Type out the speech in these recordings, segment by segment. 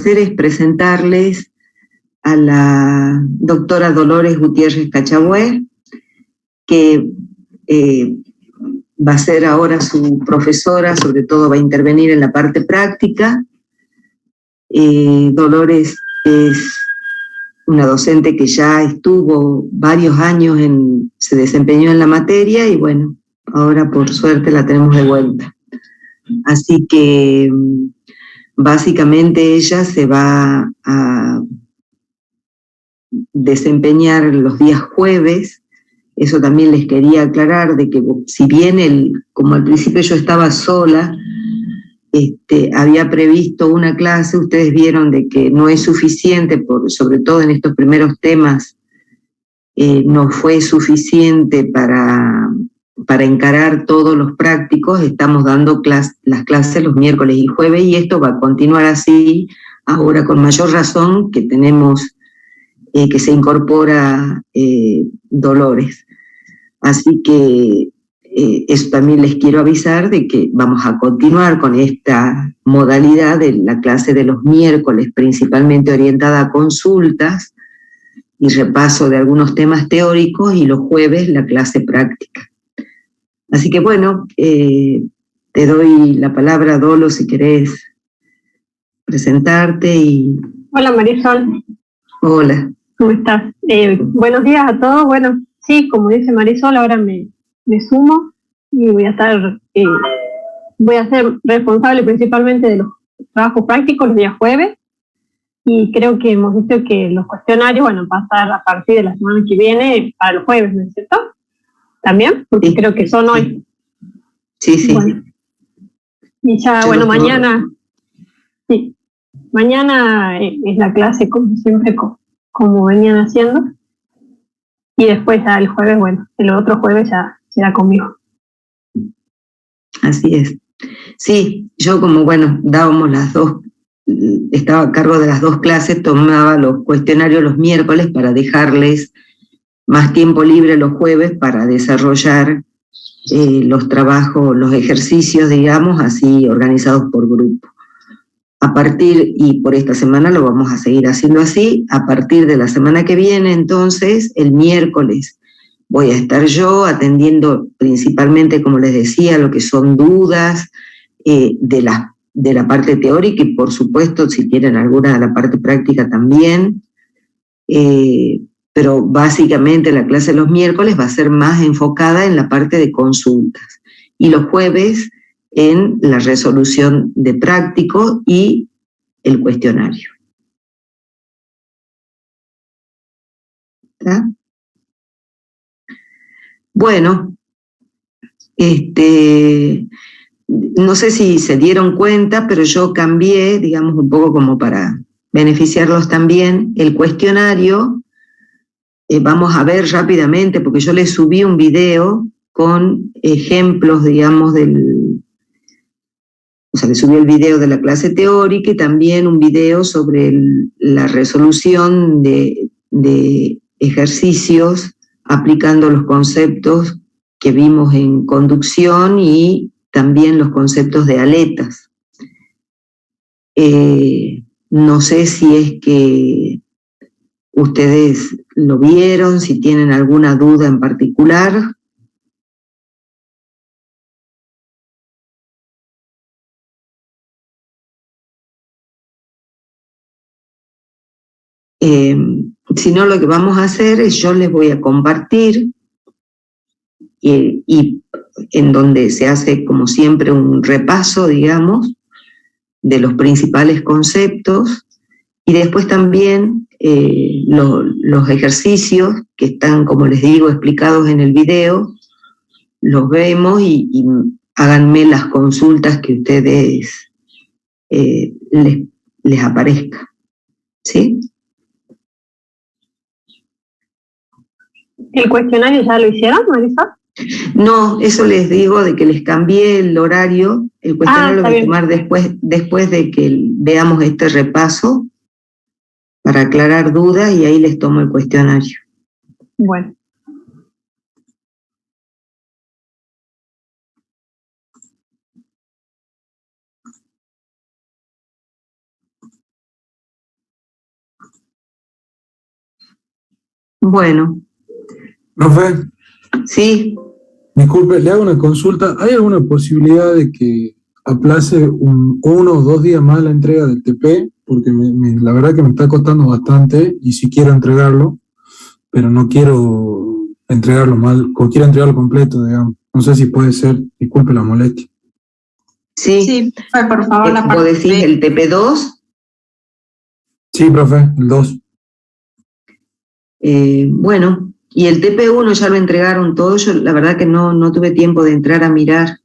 hacer es presentarles a la doctora Dolores Gutiérrez Cachagüe, que va a ser ahora su profesora, sobre todo va a intervenir en la parte práctica. Dolores es una docente que ya estuvo varios años, se desempeñó en la materia y bueno, ahora por suerte la tenemos de vuelta. Así que básicamente ella se va a desempeñar los días jueves. Eso también les quería aclarar, de que si bien como al principio yo estaba sola, había previsto una clase, ustedes vieron de que no es suficiente, sobre todo en estos primeros temas, no fue suficiente para encarar todos los prácticos. Estamos dando las clases los miércoles y jueves y esto va a continuar así, ahora con mayor razón que tenemos que se incorpora Dolores. Así que eso también les quiero avisar de que vamos a continuar con esta modalidad de la clase de los miércoles, principalmente orientada a consultas y repaso de algunos temas teóricos, y los jueves la clase práctica. Así que bueno, te doy la palabra, Dolo, si querés presentarte. Hola, Marisol. Hola. ¿Cómo estás? Buenos días a todos. Bueno, sí, como dice Marisol, ahora me sumo y voy a ser responsable principalmente de los trabajos prácticos los días jueves, y creo que hemos visto que los cuestionarios, bueno, pasar a partir de la semana que viene para los jueves, ¿no es cierto? ¿También? Porque sí, creo que son hoy. Sí. Bueno. Y ya, bueno, mañana, sí, mañana es la clase como siempre, como venían haciendo. Y después ya el jueves, bueno, el otro jueves ya será conmigo. Así es. Sí, yo como, bueno, dábamos las dos, estaba a cargo de las dos clases, tomaba los cuestionarios los miércoles para dejarles más tiempo libre los jueves para desarrollar los trabajos, los ejercicios, digamos, así organizados por grupo. Y por esta semana lo vamos a seguir haciendo así. A partir de la semana que viene, entonces, el miércoles voy a estar yo atendiendo principalmente, como les decía, lo que son dudas de la parte teórica, y por supuesto, si tienen alguna de la parte práctica también. Pero básicamente la clase de los miércoles va a ser más enfocada en la parte de consultas, y los jueves en la resolución de prácticos y el cuestionario. ¿Está? Bueno, no sé si se dieron cuenta, pero yo cambié, digamos, un poco como para beneficiarlos también, el cuestionario. Vamos a ver rápidamente, porque yo les subí un video con ejemplos, digamos, le subí el video de la clase teórica y también un video sobre la resolución de ejercicios aplicando los conceptos que vimos en conducción y también los conceptos de aletas. No sé si es que ustedes lo vieron, si tienen alguna duda en particular. Si no, lo que vamos a hacer es, yo les voy a compartir y en donde se hace, como siempre, un repaso, digamos, de los principales conceptos, y después también los ejercicios que están, como les digo, explicados en el video, los vemos y háganme las consultas que ustedes les aparezca. ¿Sí? ¿El cuestionario ya lo hicieron, Marisa? No, eso les digo, de que les cambié el horario. El cuestionario lo voy a tomar después de que veamos este repaso, para aclarar dudas, y ahí les tomo el cuestionario. Bueno. Bueno. Profe. Sí. Disculpe, le hago una consulta. ¿Hay alguna posibilidad de que aplace 1 o 2 días más la entrega del TP? Porque la verdad que me está costando bastante y si quiero entregarlo, pero no quiero entregarlo mal, quiero entregarlo completo, digamos. No sé si puede ser, disculpe la molestia. Sí, por favor, la ¿vos decís el TP2? Sí, profe, el 2. Bueno, y el TP1 ya lo entregaron todo. Yo la verdad que no tuve tiempo de entrar a mirar.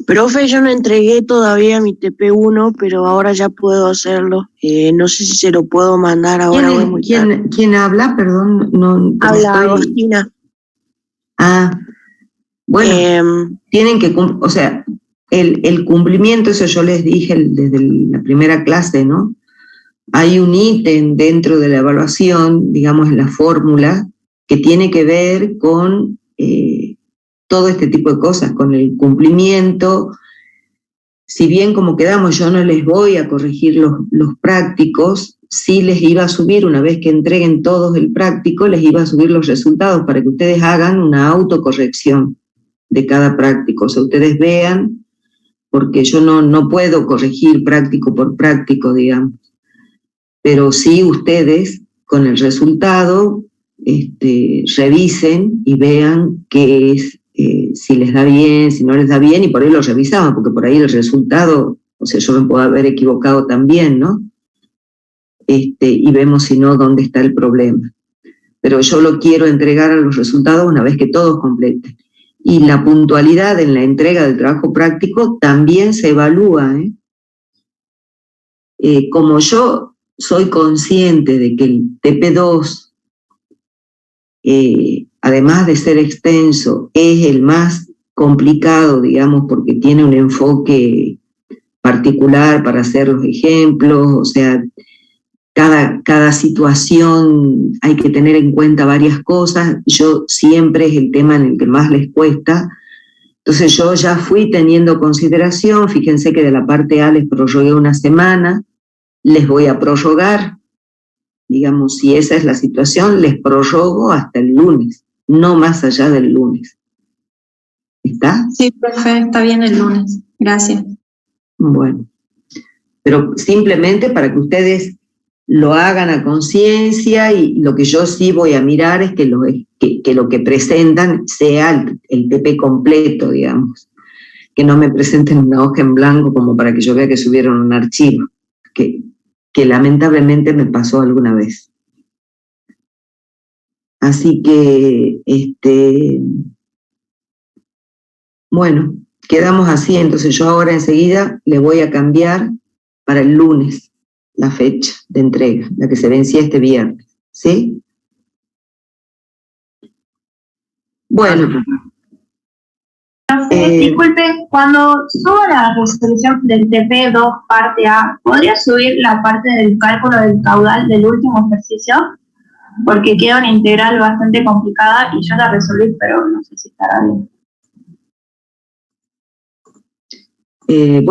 Profe, yo no entregué todavía mi TP1, pero ahora ya puedo hacerlo. No sé si se lo puedo mandar ahora o es muy tarde. ¿Quién habla? Perdón, Habla Agostina. Bueno, tienen que, o sea, el cumplimiento, eso yo les dije desde la primera clase, ¿no? Hay un ítem dentro de la evaluación, digamos, en la fórmula, que tiene que ver con todo este tipo de cosas, con el cumplimiento. Si bien como quedamos, yo no les voy a corregir los prácticos, sí les iba a subir, una vez que entreguen todos el práctico, les iba a subir los resultados para que ustedes hagan una autocorrección de cada práctico. O sea, ustedes vean, porque yo no puedo corregir práctico por práctico, digamos. Pero sí ustedes, con el resultado, revisen y vean qué es, si les da bien, si no les da bien, y por ahí lo revisamos, porque por ahí el resultado, o sea, yo me puedo haber equivocado también, ¿no? Y vemos si no dónde está el problema. Pero yo lo quiero entregar a los resultados una vez que todos completen. Y la puntualidad en la entrega del trabajo práctico también se evalúa, como yo soy consciente de que el TP2, además de ser extenso, es el más complicado, digamos, porque tiene un enfoque particular para hacer los ejemplos, o sea, cada situación hay que tener en cuenta varias cosas. Yo siempre es el tema en el que más les cuesta. Entonces yo ya fui teniendo consideración, fíjense que de la parte A les prorrogué 1 semana, les voy a prorrogar, digamos, si esa es la situación, les prorrogo hasta el lunes, no más allá del lunes. ¿Está? Sí, profe, está bien el lunes. Gracias. Bueno, pero simplemente para que ustedes lo hagan a conciencia, y lo que yo sí voy a mirar es que lo que presentan sea el TP completo, digamos, que no me presenten una hoja en blanco como para que yo vea que subieron un archivo, que lamentablemente me pasó alguna vez. Así que, bueno, quedamos así. Entonces yo ahora enseguida le voy a cambiar para el lunes la fecha de entrega, la que se vencía este viernes, ¿sí? Bueno. Disculpe, cuando subo la resolución del TP2 parte A, ¿podría subir la parte del cálculo del caudal del último ejercicio? Porque queda una integral bastante complicada y yo la resolví, pero no sé si estará bien.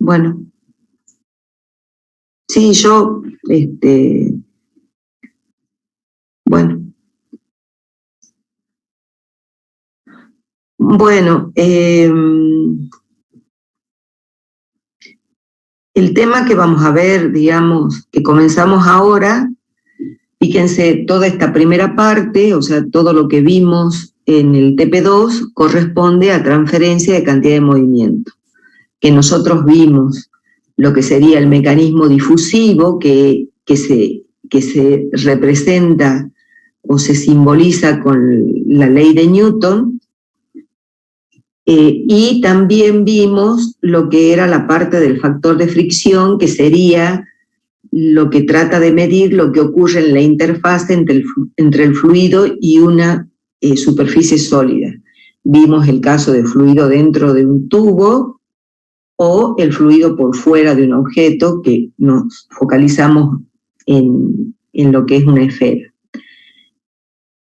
Bueno. Sí, yo, bueno. Bueno, el tema que vamos a ver, digamos, que comenzamos ahora, fíjense, toda esta primera parte, o sea, todo lo que vimos en el TP2 corresponde a transferencia de cantidad de movimiento, que nosotros vimos lo que sería el mecanismo difusivo que se representa o se simboliza con la ley de Newton, y también vimos lo que era la parte del factor de fricción, que sería lo que trata de medir lo que ocurre en la interfaz entre el fluido y una superficie sólida. Vimos el caso de fluido dentro de un tubo o el fluido por fuera de un objeto, que nos focalizamos en lo que es una esfera.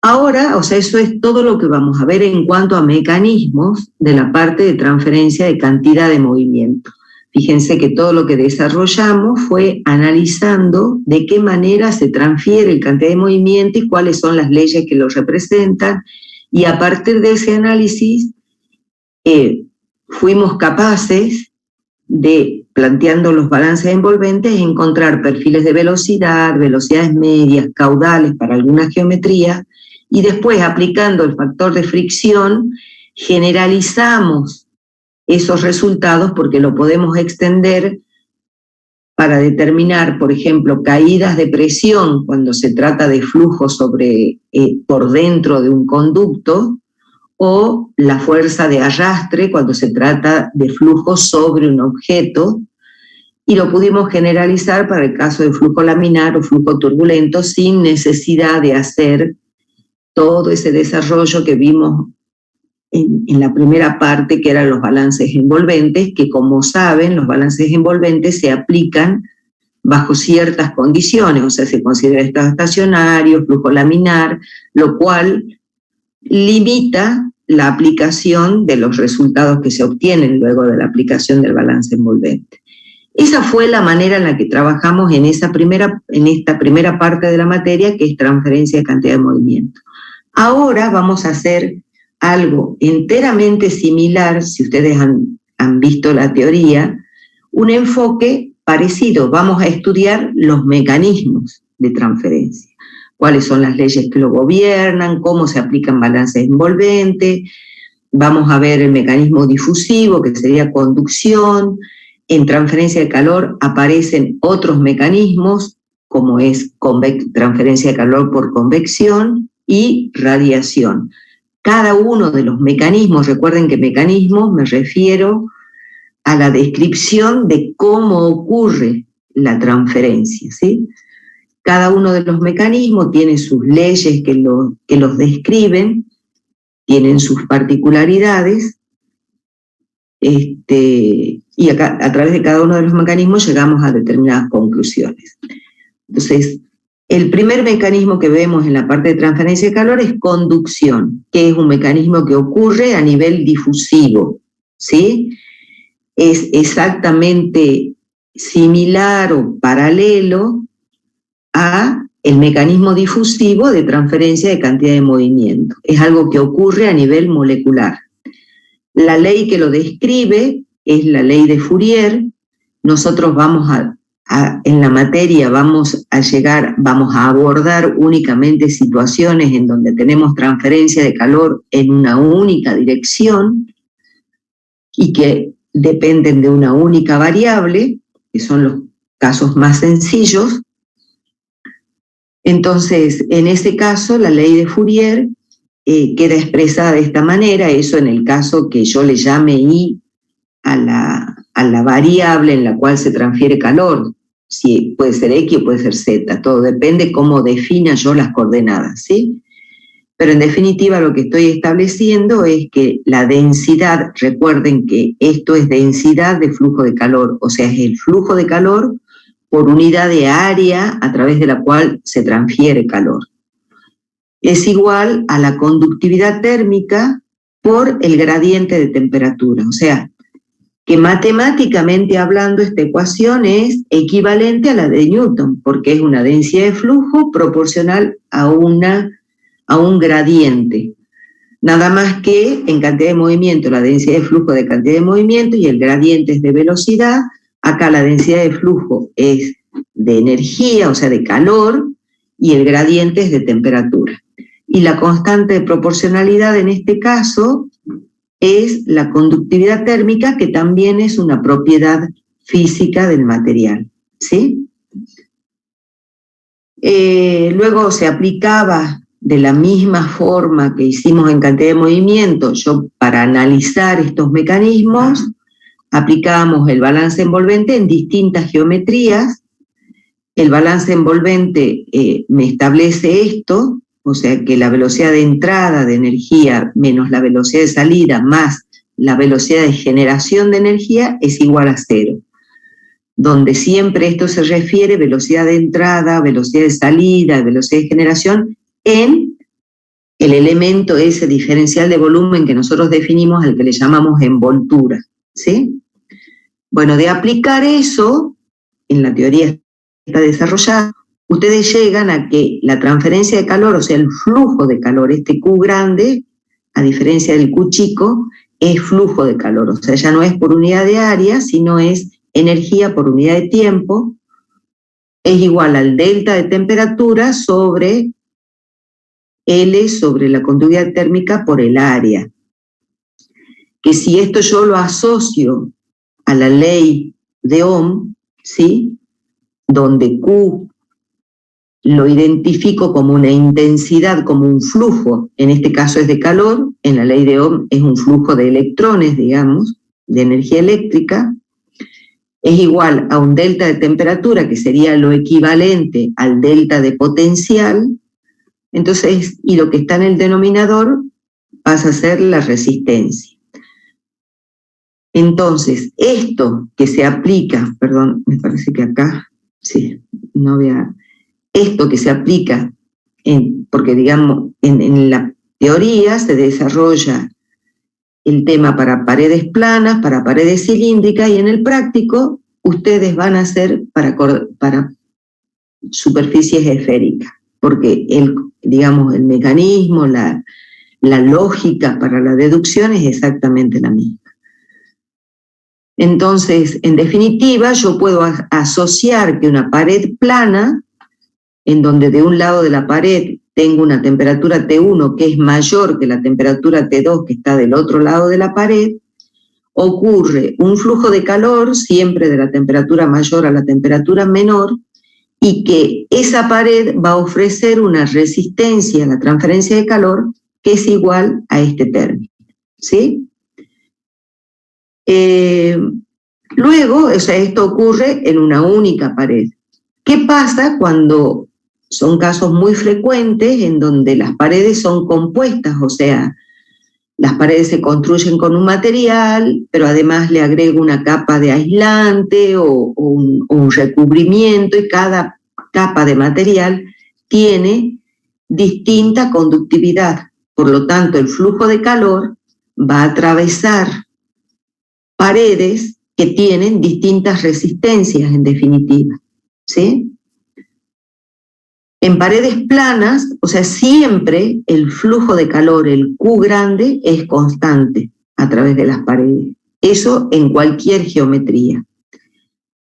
Ahora, o sea, eso es todo lo que vamos a ver en cuanto a mecanismos de la parte de transferencia de cantidad de movimientos. fíjense que todo lo que desarrollamos fue analizando de qué manera se transfiere el cantidad de movimiento y cuáles son las leyes que lo representan, y a partir de ese análisis fuimos capaces de, planteando los balances envolventes, encontrar perfiles de velocidad, velocidades medias, caudales para algunas geometrías, y después, aplicando el factor de fricción, generalizamos esos resultados porque lo podemos extender para determinar, por ejemplo, caídas de presión cuando se trata de flujo por dentro de un conducto, o la fuerza de arrastre cuando se trata de flujo sobre un objeto, y lo pudimos generalizar para el caso de flujo laminar o flujo turbulento sin necesidad de hacer todo ese desarrollo que vimos en la primera parte, que eran los balances envolventes, que, como saben, los balances envolventes se aplican bajo ciertas condiciones, o sea, se considera estado estacionario, flujo laminar, lo cual limita la aplicación de los resultados que se obtienen luego de la aplicación del balance envolvente. Esa fue la manera en la que trabajamos en esta primera parte de la materia, que es transferencia de cantidad de movimiento. Ahora vamos a hacer algo enteramente similar, si ustedes han visto la teoría, un enfoque parecido. Vamos a estudiar los mecanismos de transferencia, cuáles son las leyes que lo gobiernan, cómo se aplican balances envolventes. Vamos a ver el mecanismo difusivo, que sería conducción. En transferencia de calor aparecen otros mecanismos, como es transferencia de calor por convección y radiación. Cada uno de los mecanismos, recuerden que mecanismos me refiero a la descripción de cómo ocurre la transferencia, ¿sí? Cada uno de los mecanismos tiene sus leyes que los describen, tienen sus particularidades, y acá, a través de cada uno de los mecanismos llegamos a determinadas conclusiones. Entonces, el primer mecanismo que vemos en la parte de transferencia de calor es conducción, que es un mecanismo que ocurre a nivel difusivo, ¿sí? Es exactamente similar o paralelo a el mecanismo difusivo de transferencia de cantidad de movimiento. Es algo que ocurre a nivel molecular. La ley que lo describe es la ley de Fourier. Nosotros en la materia vamos a abordar únicamente situaciones en donde tenemos transferencia de calor en una única dirección y que dependen de una única variable, que son los casos más sencillos. Entonces, en ese caso, la ley de Fourier queda expresada de esta manera, eso en el caso que yo le llame I a la variable en la cual se transfiere calor. Sí, puede ser X o puede ser Z, todo depende cómo defina yo las coordenadas, ¿sí? Pero en definitiva lo que estoy estableciendo es que la densidad, recuerden que esto es densidad de flujo de calor, o sea, es el flujo de calor por unidad de área a través de la cual se transfiere calor. Es igual a la conductividad térmica por el gradiente de temperatura, o sea, que matemáticamente hablando esta ecuación es equivalente a la de Newton, porque es una densidad de flujo proporcional a un gradiente. Nada más que en cantidad de movimiento, la densidad de flujo de cantidad de movimiento y el gradiente es de velocidad. Acá la densidad de flujo es de energía, o sea, de calor, y el gradiente es de temperatura. Y la constante de proporcionalidad en este caso es la conductividad térmica, que también es una propiedad física del material, ¿sí? Luego se aplicaba de la misma forma que hicimos en cantidad de movimiento. Para analizar estos mecanismos, aplicábamos el balance envolvente en distintas geometrías. El balance envolvente me establece esto, o sea que la velocidad de entrada de energía menos la velocidad de salida más la velocidad de generación de energía es igual a 0. Donde siempre esto se refiere velocidad de entrada, velocidad de salida, velocidad de generación en el elemento ese diferencial de volumen que nosotros definimos, al que le llamamos envoltura, ¿sí? Bueno, de aplicar eso, en la teoría está desarrollada, ustedes llegan a que la transferencia de calor, o sea, el flujo de calor, este Q grande, a diferencia del Q chico, es flujo de calor, o sea, ya no es por unidad de área, sino es energía por unidad de tiempo, es igual al delta de temperatura sobre L sobre la conductividad térmica por el área. Que si esto yo lo asocio a la ley de Ohm, ¿sí? Donde Q lo identifico como una intensidad, como un flujo, en este caso es de calor, en la ley de Ohm es un flujo de electrones, digamos, de energía eléctrica, es igual a un delta de temperatura, que sería lo equivalente al delta de potencial, entonces, y lo que está en el denominador pasa a ser la resistencia. Entonces, esto que se aplica, perdón, me parece que acá, sí, no voy a... Esto que se aplica, porque digamos, en la teoría se desarrolla el tema para paredes planas, para paredes cilíndricas, y en el práctico ustedes van a hacer para superficies esféricas, porque el mecanismo, la lógica para la deducción es exactamente la misma. Entonces, en definitiva, yo puedo asociar que una pared plana, en donde de un lado de la pared tengo una temperatura T1 que es mayor que la temperatura T2 que está del otro lado de la pared, ocurre un flujo de calor siempre de la temperatura mayor a la temperatura menor, y que esa pared va a ofrecer una resistencia a la transferencia de calor que es igual a este término, ¿sí? Luego, o sea, esto ocurre en una única pared. ¿Qué pasa cuando son casos muy frecuentes en donde las paredes son compuestas? O sea, las paredes se construyen con un material, pero además le agrego una capa de aislante o un recubrimiento, y cada capa de material tiene distinta conductividad. Por lo tanto, el flujo de calor va a atravesar paredes que tienen distintas resistencias, en definitiva, ¿sí? En paredes planas, o sea, siempre el flujo de calor, el Q grande, es constante a través de las paredes. Eso en cualquier geometría.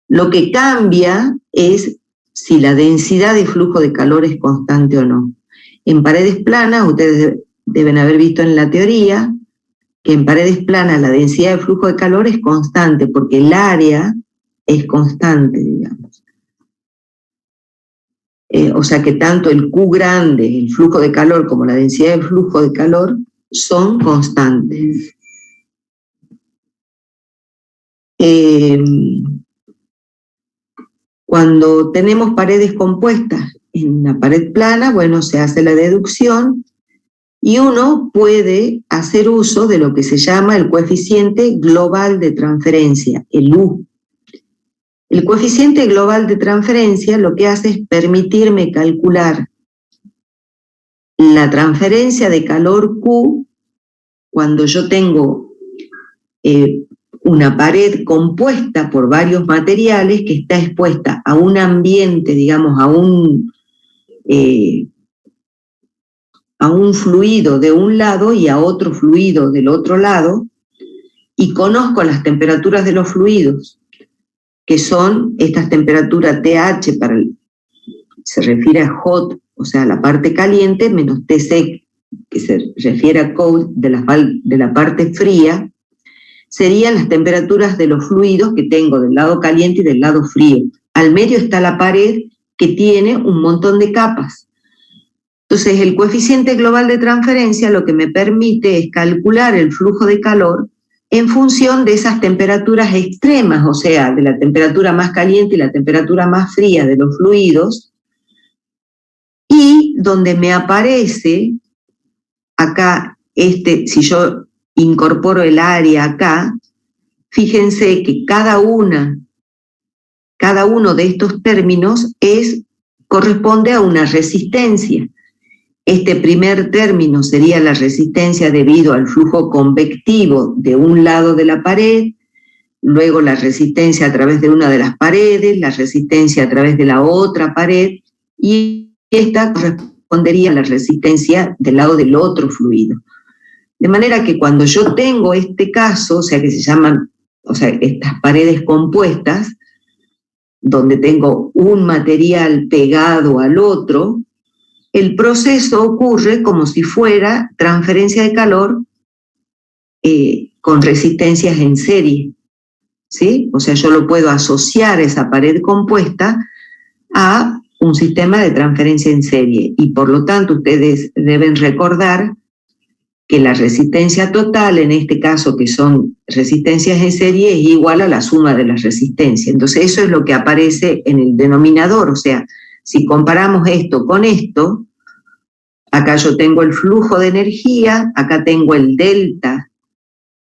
Lo que cambia es si la densidad de flujo de calor es constante o no. En paredes planas, ustedes deben haber visto en la teoría, que en paredes planas la densidad de flujo de calor es constante, porque el área es constante, digamos. O sea que tanto el Q grande, el flujo de calor, como la densidad de flujo de calor son constantes. Cuando tenemos paredes compuestas en una pared plana, bueno, se hace la deducción y uno puede hacer uso de lo que se llama el coeficiente global de transferencia, el U. El coeficiente global de transferencia lo que hace es permitirme calcular la transferencia de calor Q cuando yo tengo una pared compuesta por varios materiales que está expuesta a un ambiente, digamos, a un fluido de un lado y a otro fluido del otro lado, y conozco las temperaturas de los fluidos, que son estas temperaturas TH, se refiere a hot, o sea, la parte caliente, menos TC, que se refiere a cold, de la parte fría, serían las temperaturas de los fluidos que tengo del lado caliente y del lado frío. Al medio está la pared, que tiene un montón de capas. Entonces, el coeficiente global de transferencia lo que me permite es calcular el flujo de calor en función de esas temperaturas extremas, o sea, de la temperatura más caliente y la temperatura más fría de los fluidos, y donde me aparece acá, si yo incorporo el área acá, fíjense que cada uno de estos términos corresponde a una resistencia. Este primer término sería la resistencia debido al flujo convectivo de un lado de la pared, luego la resistencia a través de una de las paredes, la resistencia a través de la otra pared, y esta correspondería a la resistencia del lado del otro fluido. De manera que cuando yo tengo este caso, o sea que se llaman, o sea, estas paredes compuestas, donde tengo un material pegado al otro, el proceso ocurre como si fuera transferencia de calor con resistencias en serie, ¿sí? O sea, yo lo puedo asociar esa pared compuesta a un sistema de transferencia en serie, y por lo tanto ustedes deben recordar que la resistencia total, en este caso que son resistencias en serie, es igual a la suma de las resistencias. Entonces eso es lo que aparece en el denominador. O sea, si comparamos esto con esto, acá yo tengo el flujo de energía, acá tengo el delta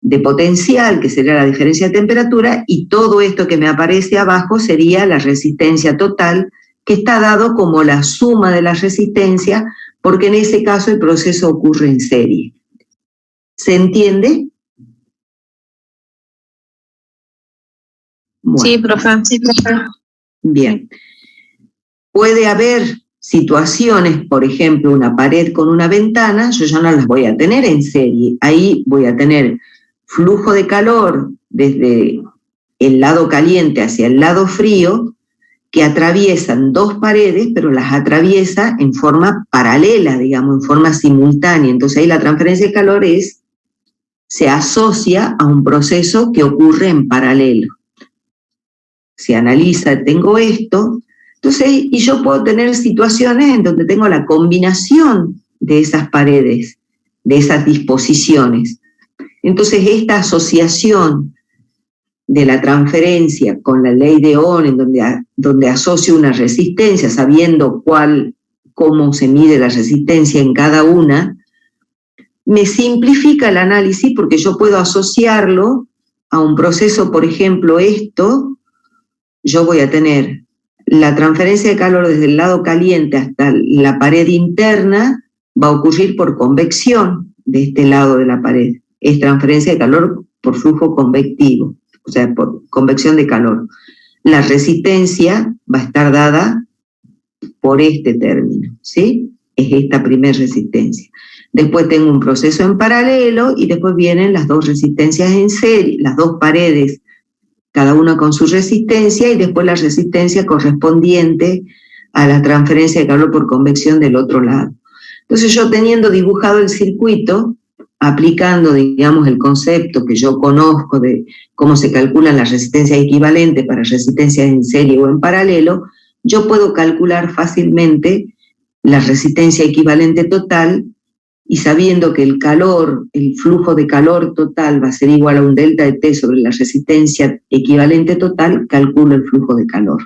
de potencial, que sería la diferencia de temperatura, y todo esto que me aparece abajo sería la resistencia total, que está dado como la suma de las resistencias, porque en ese caso el proceso ocurre en serie. ¿Se entiende? Bueno. Sí, profe. Bien. Puede haber situaciones, por ejemplo, una pared con una ventana, yo ya no las voy a tener en serie. Ahí voy a tener flujo de calor desde el lado caliente hacia el lado frío, que atraviesan dos paredes, pero las atraviesa en forma paralela, digamos, en forma simultánea. Entonces ahí la transferencia de calor se asocia a un proceso que ocurre en paralelo. Se analiza, tengo esto, entonces, y yo puedo tener situaciones en donde tengo la combinación de esas paredes, de esas disposiciones. Entonces, esta asociación de la transferencia con la ley de Ohm, en donde asocio una resistencia, sabiendo cómo se mide la resistencia en cada una, me simplifica el análisis, porque yo puedo asociarlo a un proceso, por ejemplo, esto, yo voy a tener la transferencia de calor desde el lado caliente hasta la pared interna, va a ocurrir por convección de este lado de la pared. Es transferencia de calor por flujo convectivo, o sea, por convección de calor. La resistencia va a estar dada por este término, ¿sí? Es esta primera resistencia. Después tengo un proceso en paralelo y después vienen las dos resistencias en serie, las dos paredes, cada una con su resistencia, y después la resistencia correspondiente a la transferencia de calor por convección del otro lado. Entonces yo, teniendo dibujado el circuito, aplicando, digamos, el concepto que yo conozco de cómo se calculan las resistencias equivalentes para resistencias en serie o en paralelo, yo puedo calcular fácilmente la resistencia equivalente total, y sabiendo que el calor, el flujo de calor total va a ser igual a un delta de T sobre la resistencia equivalente total, calculo el flujo de calor.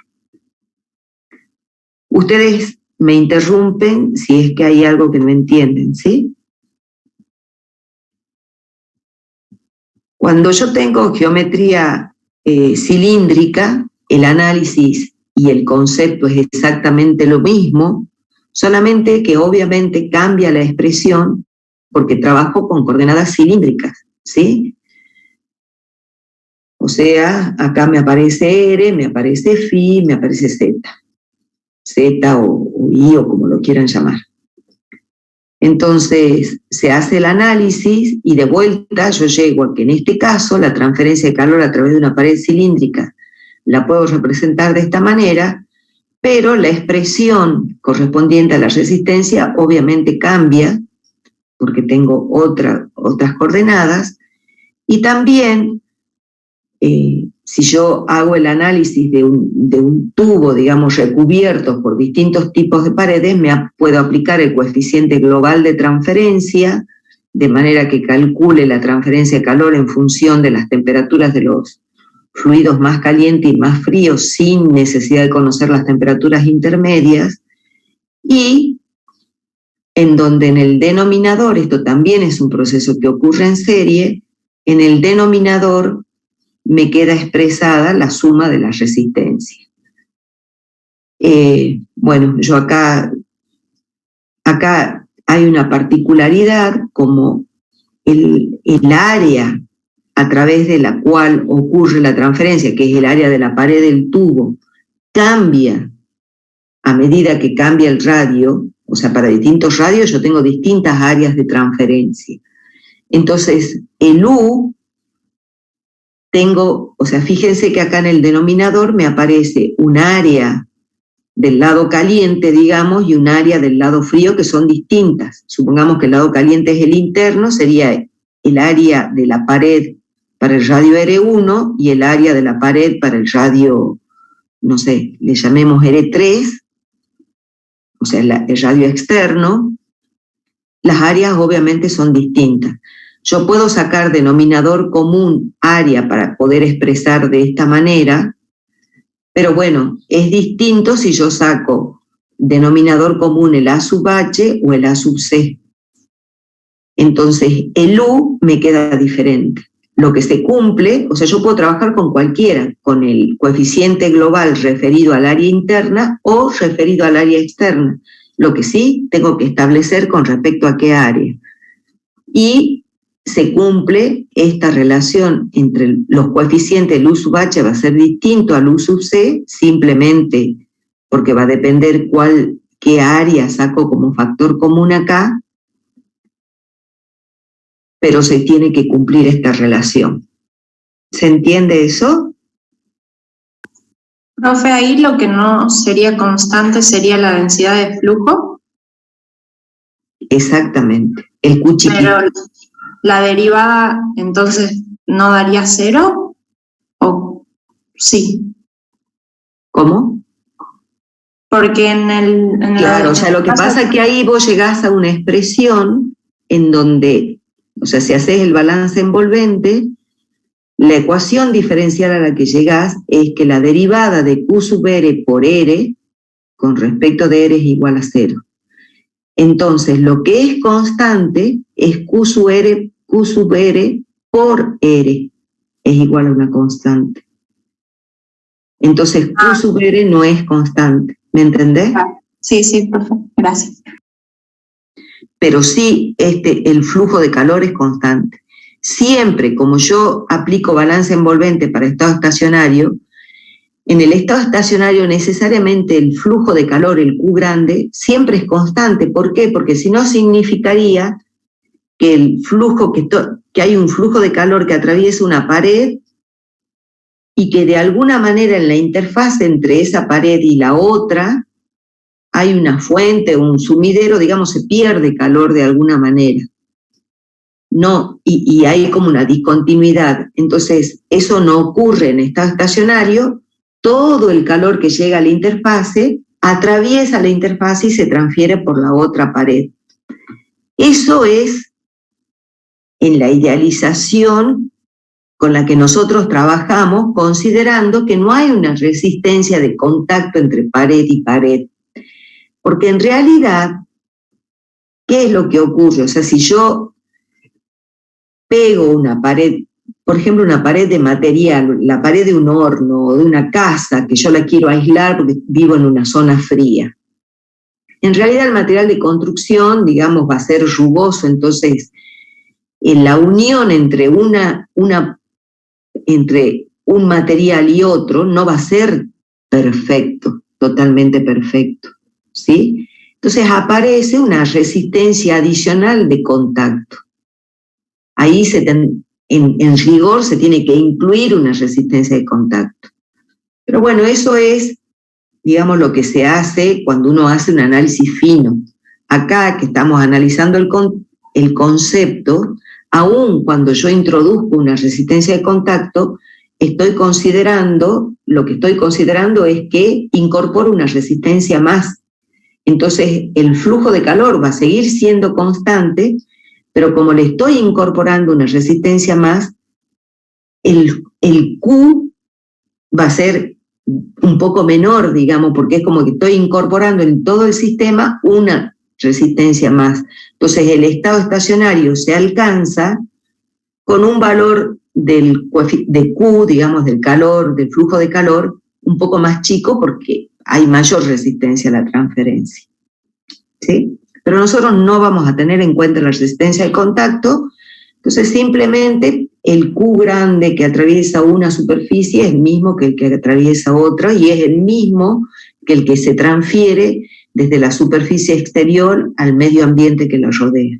Ustedes me interrumpen si es que hay algo que no entienden, ¿sí? Cuando yo tengo geometría cilíndrica, el análisis y el concepto es exactamente lo mismo, solamente que obviamente cambia la expresión porque trabajo con coordenadas cilíndricas, ¿sí? O sea, acá me aparece R, me aparece Φ, me aparece Z. Z o I o como lo quieran llamar. Entonces, se hace el análisis y de vuelta yo llego a que en este caso la transferencia de calor a través de una pared cilíndrica la puedo representar de esta manera, pero la expresión correspondiente a la resistencia obviamente cambia, porque tengo otras coordenadas, y también, si yo hago el análisis de un tubo, digamos, recubierto por distintos tipos de paredes, puedo aplicar el coeficiente global de transferencia, de manera que calcule la transferencia de calor en función de las temperaturas de los fluidos más calientes y más fríos, sin necesidad de conocer las temperaturas intermedias, y en donde en el denominador, esto también es un proceso que ocurre en serie, en el denominador me queda expresada la suma de las resistencias. Bueno, yo acá hay una particularidad, como el área a través de la cual ocurre la transferencia, que es el área de la pared del tubo, cambia a medida que cambia el radio, o sea, para distintos radios yo tengo distintas áreas de transferencia. Entonces, el U, tengo, o sea, fíjense que acá en el denominador me aparece un área del lado caliente, digamos, y un área del lado frío que son distintas. Supongamos que el lado caliente es el interno, sería el área de la pared para el radio R1 y el área de la pared para el radio, no sé, le llamemos R3, o sea, el radio externo. Las áreas obviamente son distintas. Yo puedo sacar denominador común área para poder expresar de esta manera, pero bueno, es distinto si yo saco denominador común el A sub H o el A sub C. Entonces, el U me queda diferente. Lo que se cumple, o sea, yo puedo trabajar con cualquiera, con el coeficiente global referido al área interna o referido al área externa. Lo que sí tengo que establecer con respecto a qué área. Y se cumple esta relación entre los coeficientes del U sub H, va a ser distinto al U sub C, simplemente porque va a depender qué área saco como factor común acá, pero se tiene que cumplir esta relación. ¿Se entiende eso? Profe, ahí lo que no sería constante sería la densidad de flujo. Exactamente, el Q chiquito. Pero la derivada, entonces, ¿no daría 0? ¿O sí? ¿Cómo? Porque claro, o sea, lo que pasa es que ahí vos llegás a una expresión en donde, o sea, si haces el balance envolvente, la ecuación diferencial a la que llegás es que la derivada de Q sub R por R con respecto de R es igual a 0. Entonces, lo que es constante es Q sub R por R es igual a una constante. Entonces, Q sub R no es constante. ¿Me entendés? Sí, perfecto. Gracias. Pero sí, el flujo de calor es constante. Siempre, como yo aplico balance envolvente para estado estacionario, en el estado estacionario necesariamente el flujo de calor, el Q grande, siempre es constante. ¿Por qué? Porque si no significaría que el flujo, que hay un flujo de calor que atraviesa una pared y que de alguna manera en la interfaz entre esa pared y la otra hay una fuente, un sumidero, digamos, se pierde calor de alguna manera. No, y hay como una discontinuidad. Entonces, eso no ocurre en estado estacionario. Todo el calor que llega a la interfase atraviesa la interfase y se transfiere por la otra pared. Eso es en la idealización con la que nosotros trabajamos, considerando que no hay una resistencia de contacto entre pared y pared. Porque en realidad, ¿qué es lo que ocurre? O sea, si yo pego una pared, por ejemplo, una pared de material, la pared de un horno o de una casa, que yo la quiero aislar porque vivo en una zona fría. En realidad el material de construcción, digamos, va a ser rugoso, entonces en la unión entre entre un material y otro no va a ser perfecto, totalmente perfecto, ¿sí? Entonces aparece una resistencia adicional de contacto. Ahí en rigor se tiene que incluir una resistencia de contacto. Pero bueno, eso es, digamos, lo que se hace cuando uno hace un análisis fino. Acá que estamos analizando el concepto, aun cuando yo introduzco una resistencia de contacto, lo que estoy considerando es que incorporo una resistencia más. Entonces, el flujo de calor va a seguir siendo constante, pero como le estoy incorporando una resistencia más, el Q va a ser un poco menor, digamos, porque es como que estoy incorporando en todo el sistema una resistencia más. Entonces el estado estacionario se alcanza con un valor de Q, digamos, del calor, del flujo de calor, un poco más chico porque hay mayor resistencia a la transferencia. ¿Sí? Pero nosotros no vamos a tener en cuenta la resistencia al contacto, entonces simplemente el Q grande que atraviesa una superficie es el mismo que el que atraviesa otra y es el mismo que el que se transfiere desde la superficie exterior al medio ambiente que la rodea.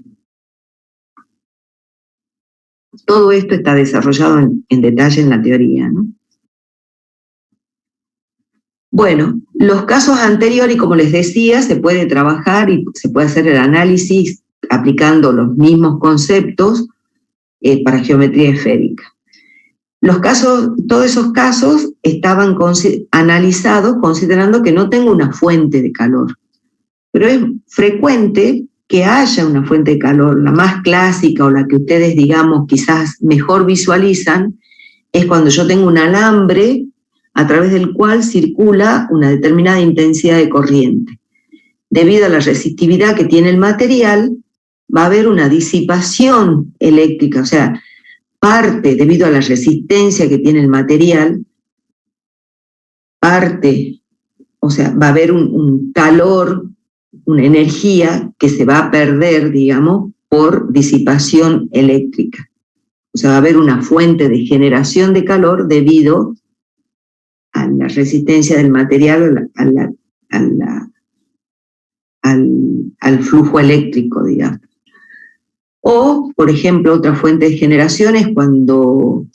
Todo esto está desarrollado en detalle en la teoría, ¿no? Bueno, los casos anteriores, como les decía, se puede trabajar y se puede hacer el análisis aplicando los mismos conceptos para geometría esférica. Todos esos casos estaban analizados considerando que no tengo una fuente de calor, pero es frecuente que haya una fuente de calor. La más clásica o la que ustedes, digamos, quizás mejor visualizan es cuando yo tengo un alambre a través del cual circula una determinada intensidad de corriente. Debido a la resistividad que tiene el material, va a haber una disipación eléctrica, o sea, debido a la resistencia que tiene el material, va a haber un calor, una energía que se va a perder, digamos, por disipación eléctrica. O sea, va a haber una fuente de generación de calor debido a la resistencia del material, al flujo eléctrico, digamos. O, por ejemplo, otra fuente de generación es cuando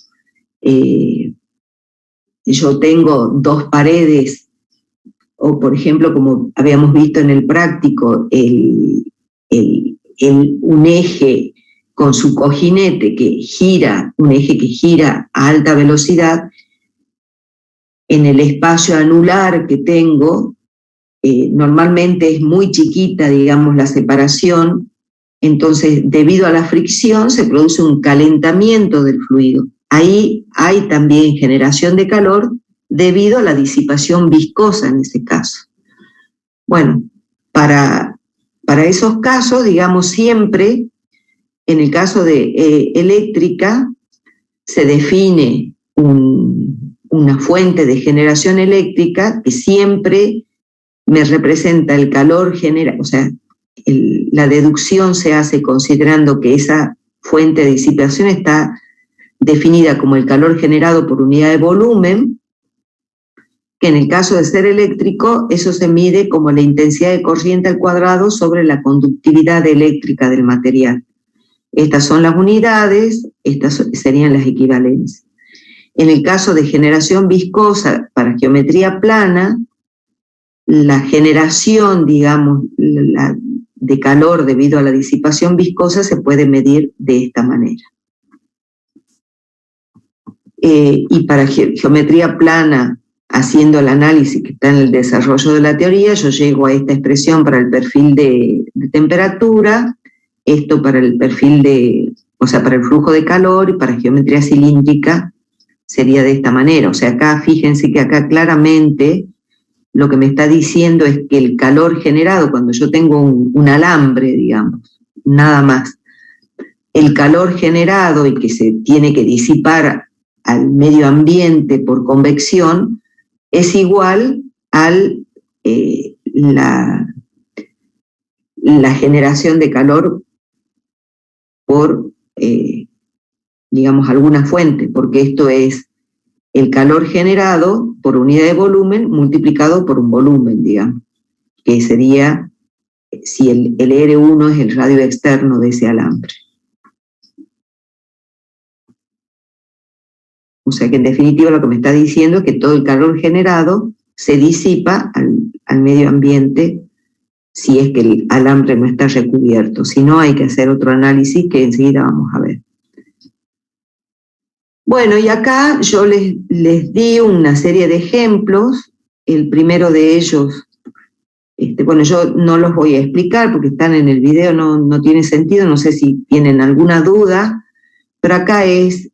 yo tengo dos paredes, o por ejemplo, como habíamos visto en el práctico, un eje con su cojinete que gira, un eje que gira a alta velocidad, en el espacio anular que tengo, normalmente es muy chiquita, digamos, la separación. Entonces, debido a la fricción, se produce un calentamiento del fluido. Ahí hay también generación de calor debido a la disipación viscosa en ese caso. Bueno, para esos casos, digamos, siempre, en el caso de eléctrica, se define una fuente de generación eléctrica que siempre me representa el calor generado, o sea, la deducción se hace considerando que esa fuente de disipación está definida como el calor generado por unidad de volumen, que en el caso de ser eléctrico, eso se mide como la intensidad de corriente al cuadrado sobre la conductividad eléctrica del material. Estas son las unidades, estas serían las equivalencias. En el caso de generación viscosa para geometría plana, la generación, digamos, de calor debido a la disipación viscosa se puede medir de esta manera. Y para geometría plana, haciendo el análisis que está en el desarrollo de la teoría, yo llego a esta expresión para el perfil de temperatura, esto para el perfil para el flujo de calor, y para geometría cilíndrica sería de esta manera. O sea, acá, fíjense que acá claramente lo que me está diciendo es que el calor generado cuando yo tengo un alambre, digamos, nada más, el calor generado y que se tiene que disipar al medio ambiente por convección es igual a la generación de calor por, digamos, alguna fuente, porque esto es el calor generado por unidad de volumen multiplicado por un volumen, digamos, que sería si el R1 es el radio externo de ese alambre. O sea que en definitiva lo que me está diciendo es que todo el calor generado se disipa al medio ambiente si es que el alambre no está recubierto. Si no, hay que hacer otro análisis que enseguida vamos a ver. Bueno, y acá yo les di una serie de ejemplos. El primero de ellos, bueno, yo no los voy a explicar porque están en el video, no tiene sentido, no sé si tienen alguna duda, pero acá es,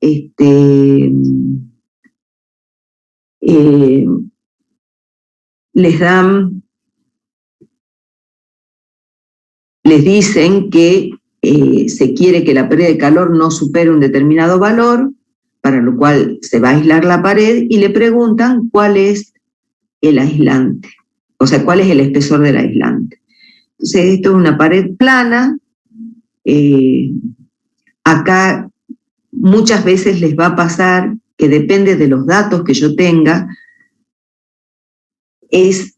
les dicen que se quiere que la pérdida de calor no supere un determinado valor, para lo cual se va a aislar la pared, y le preguntan cuál es el aislante, o sea, cuál es el espesor del aislante. Entonces, esto es una pared plana. Acá muchas veces les va a pasar que depende de los datos que yo tenga, es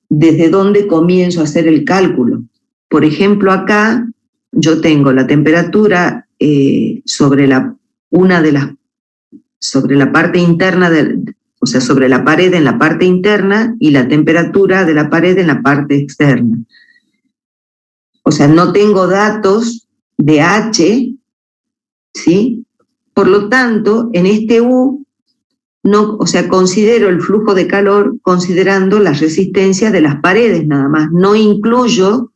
desde dónde comienzo a hacer el cálculo. Por ejemplo, acá yo tengo la temperatura sobre la parte interna, o sea, sobre la pared en la parte interna y la temperatura de la pared en la parte externa. O sea, no tengo datos de H, ¿sí? Por lo tanto, en este U, no, o sea, considero el flujo de calor considerando las resistencias de las paredes nada más. No incluyo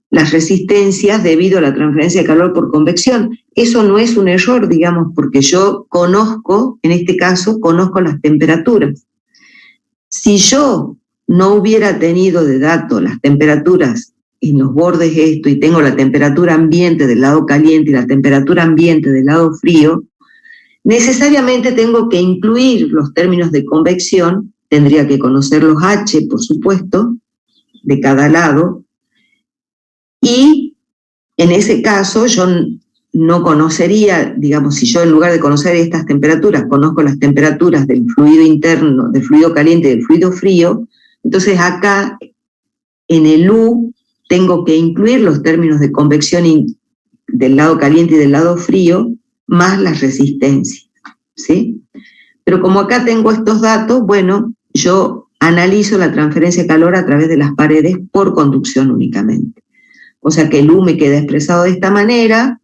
las resistencias debido a la transferencia de calor por convección. Eso no es un error, digamos, porque yo conozco, en este caso, conozco las temperaturas. Si yo no hubiera tenido de dato las temperaturas en los bordes esto y tengo la temperatura ambiente del lado caliente y la temperatura ambiente del lado frío, necesariamente tengo que incluir los términos de convección, tendría que conocer los H, por supuesto, de cada lado, y en ese caso yo no conocería, digamos, si yo en lugar de conocer estas temperaturas, conozco las temperaturas del fluido interno, del fluido caliente y del fluido frío, entonces acá en el U tengo que incluir los términos de convección del lado caliente y del lado frío, más las resistencias, ¿sí? Pero como acá tengo estos datos, bueno, yo analizo la transferencia de calor a través de las paredes por conducción únicamente. O sea que el U me queda expresado de esta manera,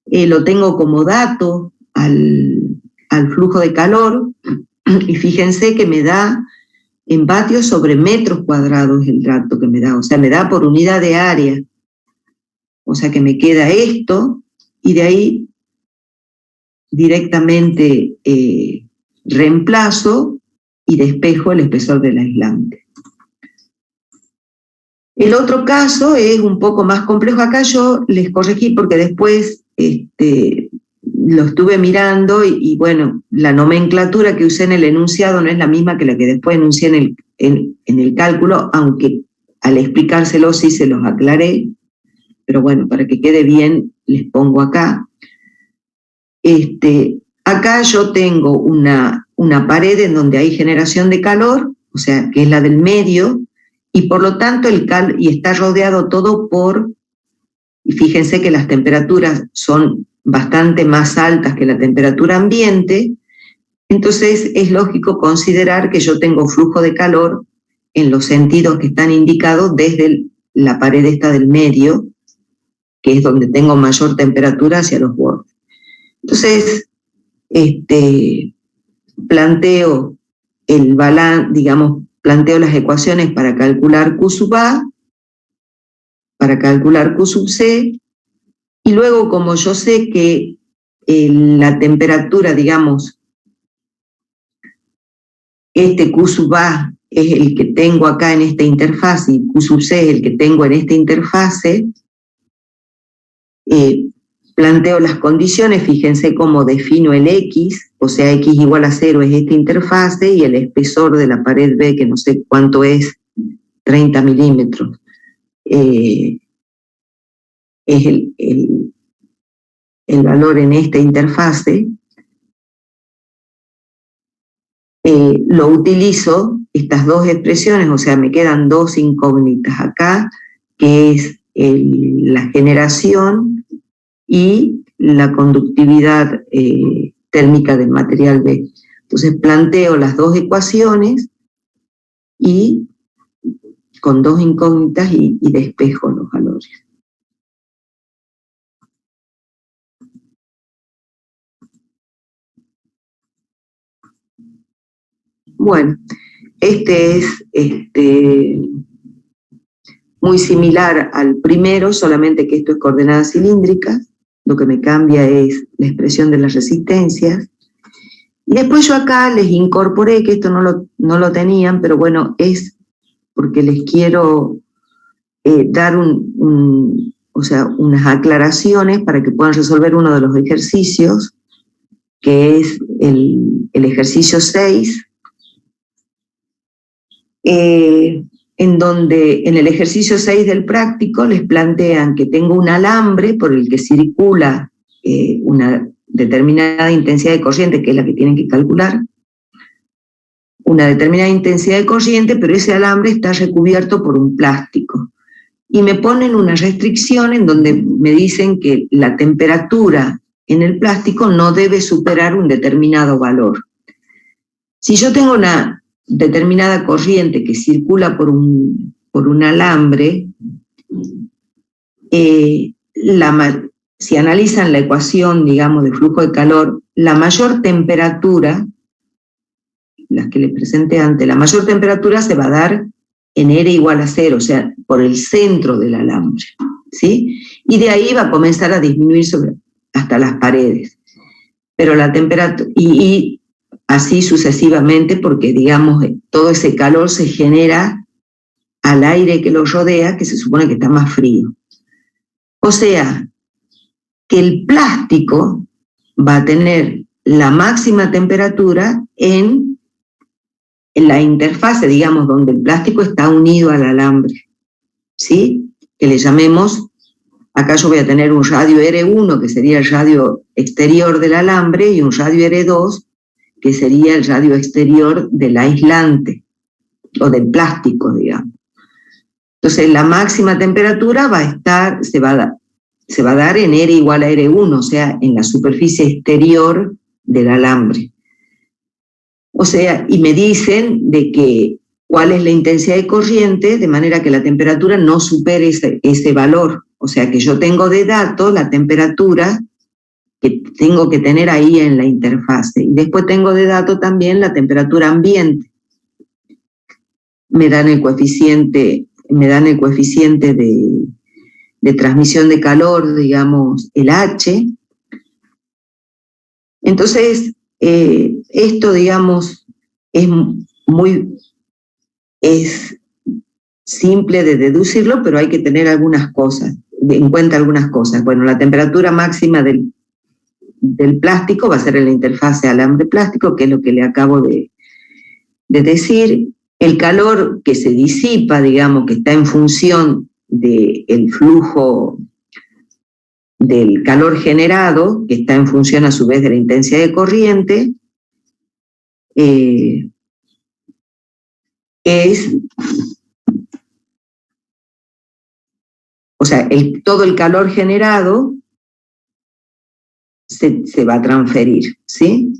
lo tengo como dato al flujo de calor, y fíjense que me da en vatios sobre metros cuadrados el dato que me da, o sea, me da por unidad de área. O sea que me queda esto, y de ahí directamente reemplazo y despejo el espesor del aislante. El otro caso es un poco más complejo. Acá yo les corregí porque después lo estuve mirando y bueno, la nomenclatura que usé en el enunciado no es la misma que la que después enuncié en el cálculo, aunque al explicárselo sí se los aclaré, pero bueno, para que quede bien les pongo acá. Acá yo tengo una pared en donde hay generación de calor, o sea, que es la del medio, y por lo tanto y está rodeado todo y fíjense que las temperaturas son bastante más altas que la temperatura ambiente, entonces es lógico considerar que yo tengo flujo de calor en los sentidos que están indicados desde la pared esta del medio, que es donde tengo mayor temperatura hacia los bordes. Entonces, planteo el balance, digamos, planteo las ecuaciones para calcular Q sub A, para calcular Q sub C, y luego como yo sé que la temperatura, digamos, Q sub A es el que tengo acá en esta interfase y Q sub C es el que tengo en esta interfase, planteo las condiciones, fíjense cómo defino el X, o sea, X igual a 0 es esta interfase y el espesor de la pared B, que no sé cuánto es, 30 milímetros, es el valor en esta interfase. Lo utilizo, estas dos expresiones, o sea, me quedan dos incógnitas acá, que es la generación y la conductividad térmica del material B. Entonces planteo las dos ecuaciones y con dos incógnitas y despejo los valores. Bueno, este es muy similar al primero, solamente que esto es coordenadas cilíndricas. Lo que me cambia es la expresión de las resistencias. Y después yo acá les incorporé, que esto no lo tenían, pero bueno, es porque les quiero dar unas aclaraciones para que puedan resolver uno de los ejercicios, que es el ejercicio 6, en donde en el ejercicio 6 del práctico les plantean que tengo un alambre por el que circula determinada intensidad de corriente, que es la que tienen que calcular, una determinada intensidad de corriente, pero ese alambre está recubierto por un plástico. Y me ponen una restricción en donde me dicen que la temperatura en el plástico no debe superar un determinado valor. Si yo tengo una determinada corriente que circula por un alambre, si analizan la ecuación, digamos, de flujo de calor, la mayor temperatura, las que les presenté antes, la mayor temperatura se va a dar en R igual a 0, o sea, por el centro del alambre, ¿sí? Y de ahí va a comenzar a disminuir hasta las paredes. Pero la temperatura, y así sucesivamente, porque, digamos, todo ese calor se genera al aire que lo rodea, que se supone que está más frío. O sea, que el plástico va a tener la máxima temperatura en la interfase, digamos, donde el plástico está unido al alambre, ¿sí? Que le llamemos, acá yo voy a tener un radio R1, que sería el radio exterior del alambre, y un radio R2, que sería el radio exterior del aislante, o del plástico, digamos. Entonces, la máxima temperatura se va a dar en R igual a R1, o sea, en la superficie exterior del alambre. O sea, y me dicen de que cuál es la intensidad de corriente, de manera que la temperatura no supere ese valor. O sea, que yo tengo de dato la temperatura que tengo que tener ahí en la interfase. Y después tengo de dato también la temperatura ambiente. Me dan el coeficiente de transmisión de calor, digamos, el H. Entonces, esto, digamos, es simple de deducirlo, pero hay que tener en cuenta algunas cosas. Bueno, la temperatura máxima del plástico va a ser en la interfase alambre-plástico, que es lo que le acabo de decir. El calor que se disipa, digamos, que está en función del flujo del calor generado, que está en función a su vez de la intensidad de corriente, todo el calor generado se va a transferir, ¿sí?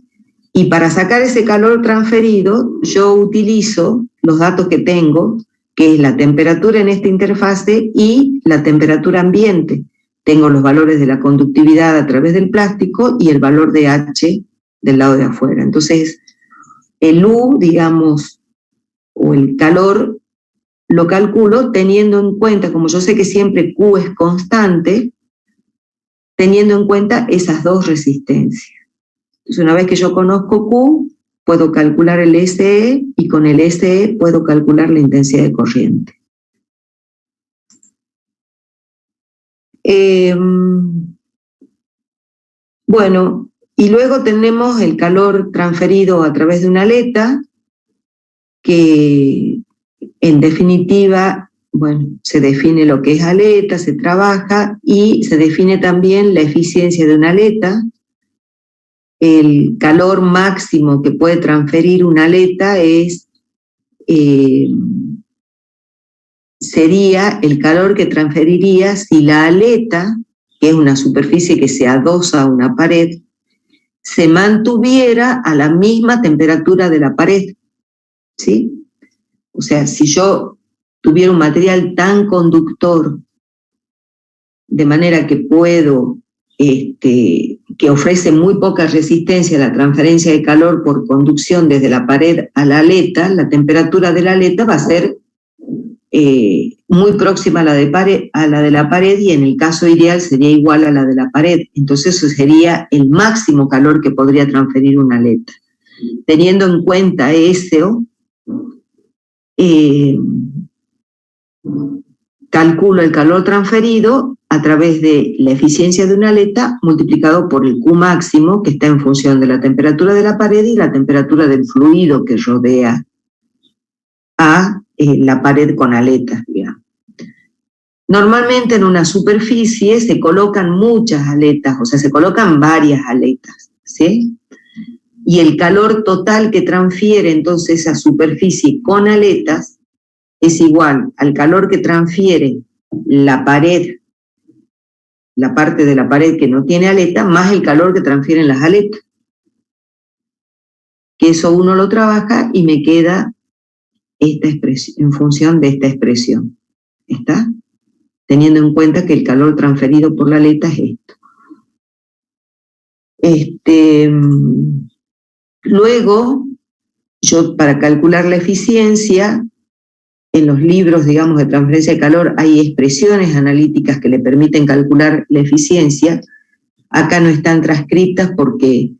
Y para sacar ese calor transferido, yo utilizo los datos que tengo, que es la temperatura en esta interfase y la temperatura ambiente. Tengo los valores de la conductividad a través del plástico y el valor de H del lado de afuera. Entonces, el U, digamos, o el calor, lo calculo teniendo en cuenta, como yo sé que siempre Q es constante, teniendo en cuenta esas dos resistencias. Entonces, una vez que yo conozco Q, puedo calcular el SE y con el SE puedo calcular la intensidad de corriente. Bueno, y luego tenemos el calor transferido a través de una aleta, que en definitiva, bueno, se define lo que es aleta, se trabaja y se define también la eficiencia de una aleta. El calor máximo que puede transferir una aleta sería el calor que transferiría si la aleta, que es una superficie que se adosa a una pared, se mantuviera a la misma temperatura de la pared, ¿sí? O sea, si yo tuviera un material tan conductor, de manera que que ofrece muy poca resistencia a la transferencia de calor por conducción desde la pared a la aleta, la temperatura de la aleta va a ser muy próxima a la de la pared y en el caso ideal sería igual a la de la pared. Entonces eso sería el máximo calor que podría transferir una aleta. Teniendo en cuenta eso, calculo el calor transferido a través de la eficiencia de una aleta multiplicado por el Q máximo, que está en función de la temperatura de la pared y la temperatura del fluido que rodea a la pared con aletas, digamos. Normalmente en una superficie se colocan muchas aletas, o sea, se colocan varias aletas, ¿sí? Y el calor total que transfiere entonces esa superficie con aletas es igual al calor que transfiere la pared, la parte de la pared que no tiene aleta, más el calor que transfieren las aletas. Que eso uno lo trabaja y me queda esta expresión, en función de esta expresión. ¿Está? Teniendo en cuenta que el calor transferido por la aleta es esto. Luego, yo para calcular la eficiencia, en los libros, digamos, de transferencia de calor hay expresiones analíticas que le permiten calcular la eficiencia. Acá no están transcritas porque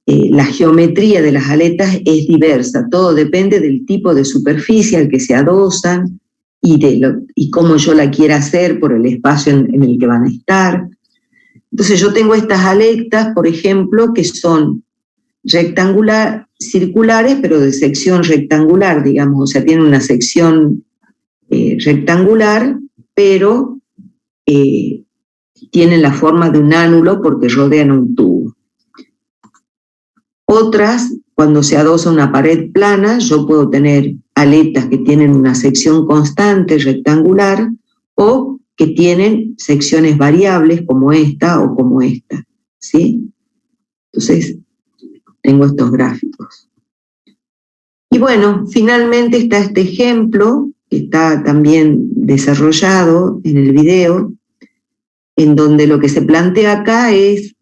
la geometría de las aletas es diversa. Todo depende del tipo de superficie al que se adosan y cómo yo la quiera hacer por el espacio en el que van a estar. Entonces yo tengo estas aletas, por ejemplo, que son circulares, pero de sección rectangular, digamos, o sea, tienen una sección rectangular, pero tienen la forma de un ánulo porque rodean un tubo. Otras, cuando se adosa una pared plana, yo puedo tener aletas que tienen una sección constante rectangular o que tienen secciones variables como esta o como esta, ¿sí? Entonces, tengo estos gráficos. Y bueno, finalmente está este ejemplo, que está también desarrollado en el video, en donde lo que se plantea acá es,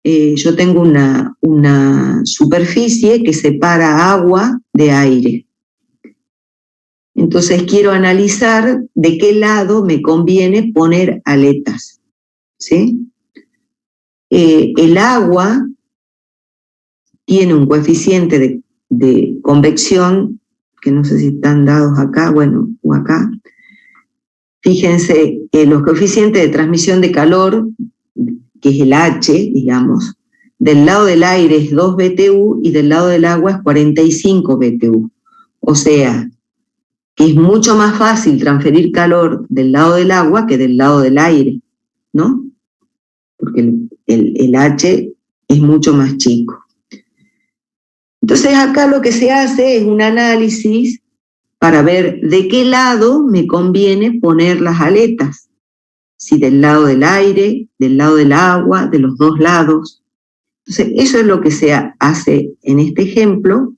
yo tengo una superficie que separa agua de aire. Entonces quiero analizar de qué lado me conviene poner aletas, ¿sí? El agua tiene un coeficiente de convección, que no sé si están dados acá, bueno, o acá. Fíjense, los coeficientes de transmisión de calor, que es el H, digamos, del lado del aire es 2 BTU y del lado del agua es 45 BTU. O sea, que es mucho más fácil transferir calor del lado del agua que del lado del aire, ¿no? Porque el H es mucho más chico. Entonces acá lo que se hace es un análisis para ver de qué lado me conviene poner las aletas. Si del lado del aire, del lado del agua, de los dos lados. Entonces eso es lo que se hace en este ejemplo.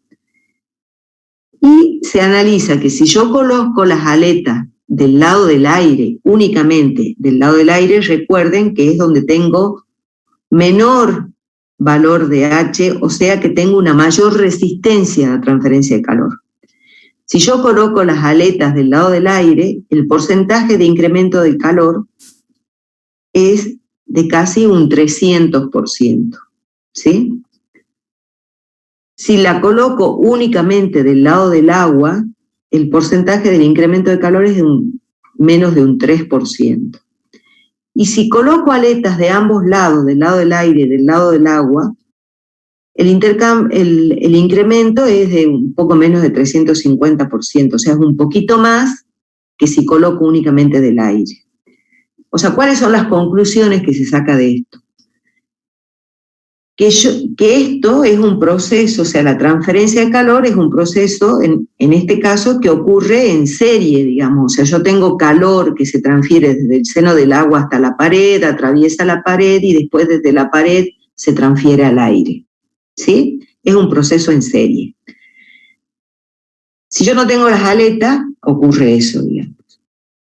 Y se analiza que si yo coloco las aletas del lado del aire, únicamente del lado del aire, recuerden que es donde tengo menor valor de H, o sea que tengo una mayor resistencia a la transferencia de calor. Si yo coloco las aletas del lado del aire, el porcentaje de incremento del calor es de casi un 300%, ¿sí? Si la coloco únicamente del lado del agua, el porcentaje del incremento de calor es de menos de un 3%. Y si coloco aletas de ambos lados, del lado del aire y del lado del agua, el incremento es de un poco menos de 350%, o sea, es un poquito más que si coloco únicamente del aire. O sea, ¿cuáles son las conclusiones que se saca de esto? Que esto es un proceso, o sea, la transferencia de calor es un proceso, en este caso, que ocurre en serie, digamos. O sea, yo tengo calor que se transfiere desde el seno del agua hasta la pared, atraviesa la pared y después desde la pared se transfiere al aire, ¿sí? Es un proceso en serie. Si yo no tengo las aletas, ocurre eso, digamos.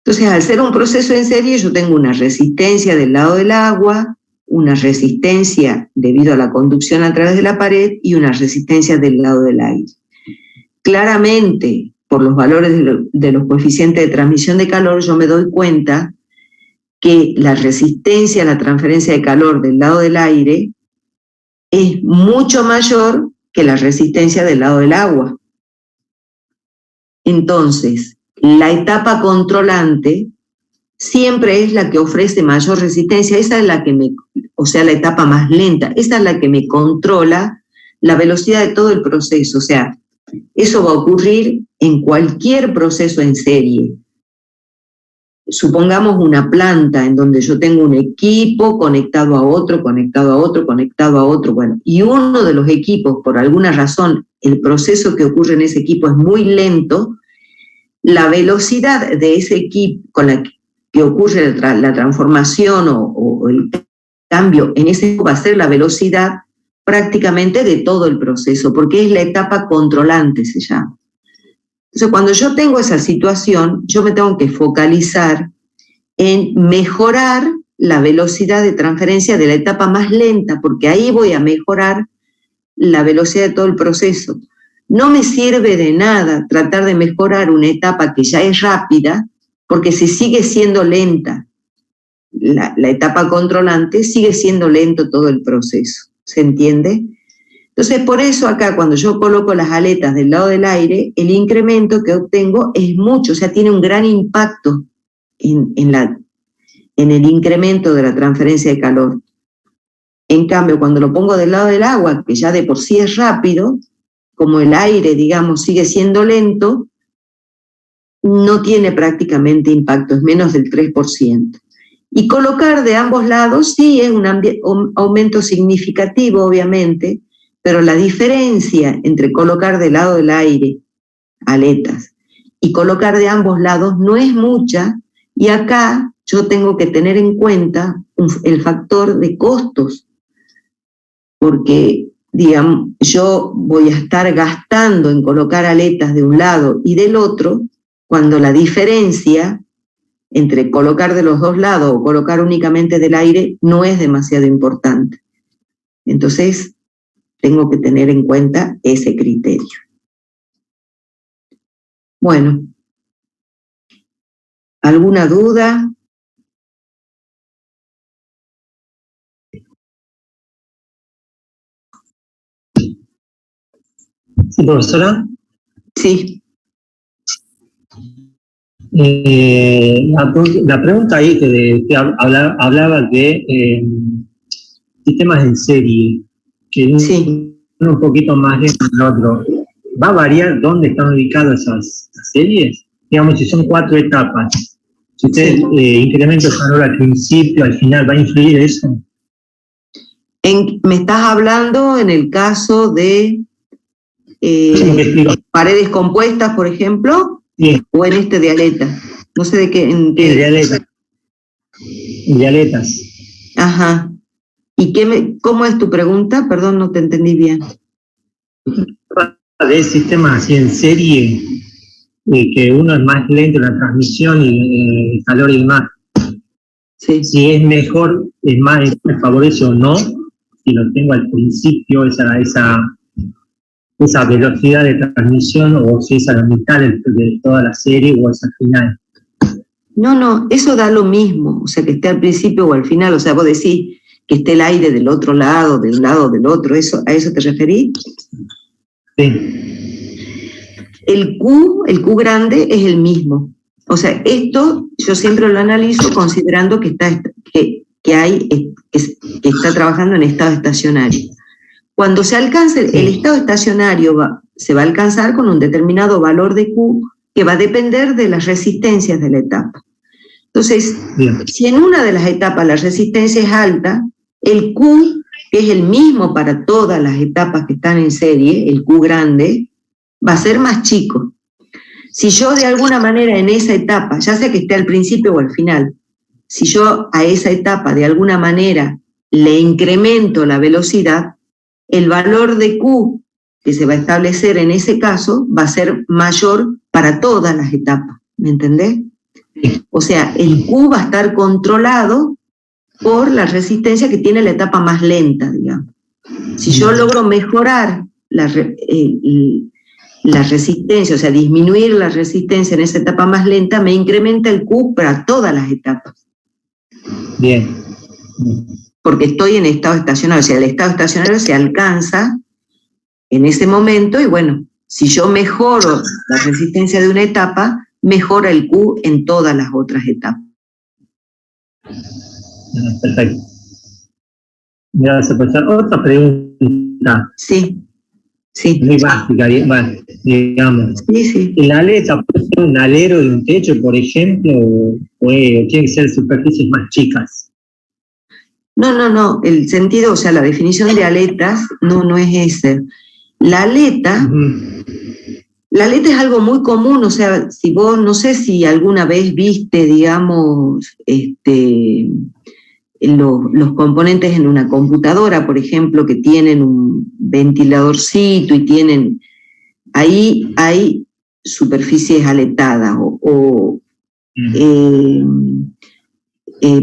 Entonces, al ser un proceso en serie, yo tengo una resistencia del lado del agua, una resistencia debido a la conducción a través de la pared y una resistencia del lado del aire. Claramente, por los valores de los coeficientes de transmisión de calor, yo me doy cuenta que la resistencia a la transferencia de calor del lado del aire es mucho mayor que la resistencia del lado del agua. Entonces, la etapa controlante siempre es la que ofrece mayor resistencia, esa es la que la etapa más lenta, esa es la que me controla la velocidad de todo el proceso, o sea, eso va a ocurrir en cualquier proceso en serie. supongamos una planta en donde yo tengo un equipo conectado a otro, conectado a otro, conectado a otro, bueno, y uno de los equipos, por alguna razón, el proceso que ocurre en ese equipo es muy lento, la velocidad de ese equipo con la que ocurre la transformación o el cambio en ese equipo va a ser la velocidad prácticamente de todo el proceso, porque es la etapa controlante, se llama. Entonces, cuando yo tengo esa situación, yo me tengo que focalizar en mejorar la velocidad de transferencia de la etapa más lenta, porque ahí voy a mejorar la velocidad de todo el proceso. No me sirve de nada tratar de mejorar una etapa que ya es rápida, porque si sigue siendo lenta, la etapa controlante, sigue siendo lento todo el proceso. ¿Se entiende? Entonces, por eso acá, cuando yo coloco las aletas del lado del aire, el incremento que obtengo es mucho, o sea, tiene un gran impacto en el incremento de la transferencia de calor. En cambio, cuando lo pongo del lado del agua, que ya de por sí es rápido, como el aire, digamos, sigue siendo lento, no tiene prácticamente impacto, es menos del 3%. Y colocar de ambos lados sí es un aumento significativo, obviamente, pero la diferencia entre colocar del lado del aire aletas y colocar de ambos lados no es mucha, y acá yo tengo que tener en cuenta el factor de costos, porque, digamos, yo voy a estar gastando en colocar aletas de un lado y del otro, cuando la diferencia entre colocar de los dos lados o colocar únicamente del aire no es demasiado importante. Entonces, tengo que tener en cuenta ese criterio. Bueno, ¿alguna duda? Sí, profesora. Sí. La pregunta ahí que hablaba de sistemas en serie, que Sí. uno un poquito más lento que el otro. ¿Va a variar dónde están ubicadas esas series? Digamos, si son 4 etapas, si usted incrementa el valor al principio, al final, ¿va a influir eso? ¿Me estás hablando en el caso de paredes compuestas, por ejemplo? Sí. ¿O en este de aleta? No sé de qué. De aletas. De aletas. Ajá. ¿Y cómo es tu pregunta? Perdón, no te entendí bien. De sistemas así en serie, que uno es más lento en la transmisión y el calor y demás. Sí. Si es mejor, es más, me favorece o no, si lo tengo al principio, esa velocidad de transmisión, o si es a la mitad de toda la serie, o es al final. No, eso da lo mismo, o sea, que esté al principio o al final, o sea, vos decís que esté el aire del otro lado, del lado del otro, ¿a eso te referís? Sí. El Q grande es el mismo. O sea, esto yo siempre lo analizo considerando que está trabajando en estado estacionario. Cuando se alcance el estado estacionario, se va a alcanzar con un determinado valor de Q que va a depender de las resistencias de la etapa. Entonces, si en una de las etapas la resistencia es alta, el Q, que es el mismo para todas las etapas que están en serie, el Q grande, va a ser más chico. Si yo de alguna manera en esa etapa, ya sea que esté al principio o al final, si yo a esa etapa de alguna manera le incremento la velocidad, el valor de Q que se va a establecer en ese caso va a ser mayor para todas las etapas, ¿me entendés? O sea, el Q va a estar controlado por la resistencia que tiene la etapa más lenta, digamos. Si yo logro mejorar la resistencia, o sea, disminuir la resistencia en esa etapa más lenta, me incrementa el Q para todas las etapas. Bien. Porque estoy en estado estacionario, o sea, el estado estacionario se alcanza en ese momento y bueno, si yo mejoro la resistencia de una etapa, mejora el Q en todas las otras etapas. Perfecto. Gracias, profesor. Otra pregunta. Sí. Sí. Muy básica, digamos. Sí, sí. ¿La aleta puede ser un alero de un techo, por ejemplo, o tiene que ser superficies más chicas? No, el sentido, o sea, la definición de aletas no es ese. La aleta es algo muy común, o sea, si vos, no sé si alguna vez viste, digamos, los componentes en una computadora, por ejemplo, que tienen un ventiladorcito y tienen, ahí hay superficies aletadas,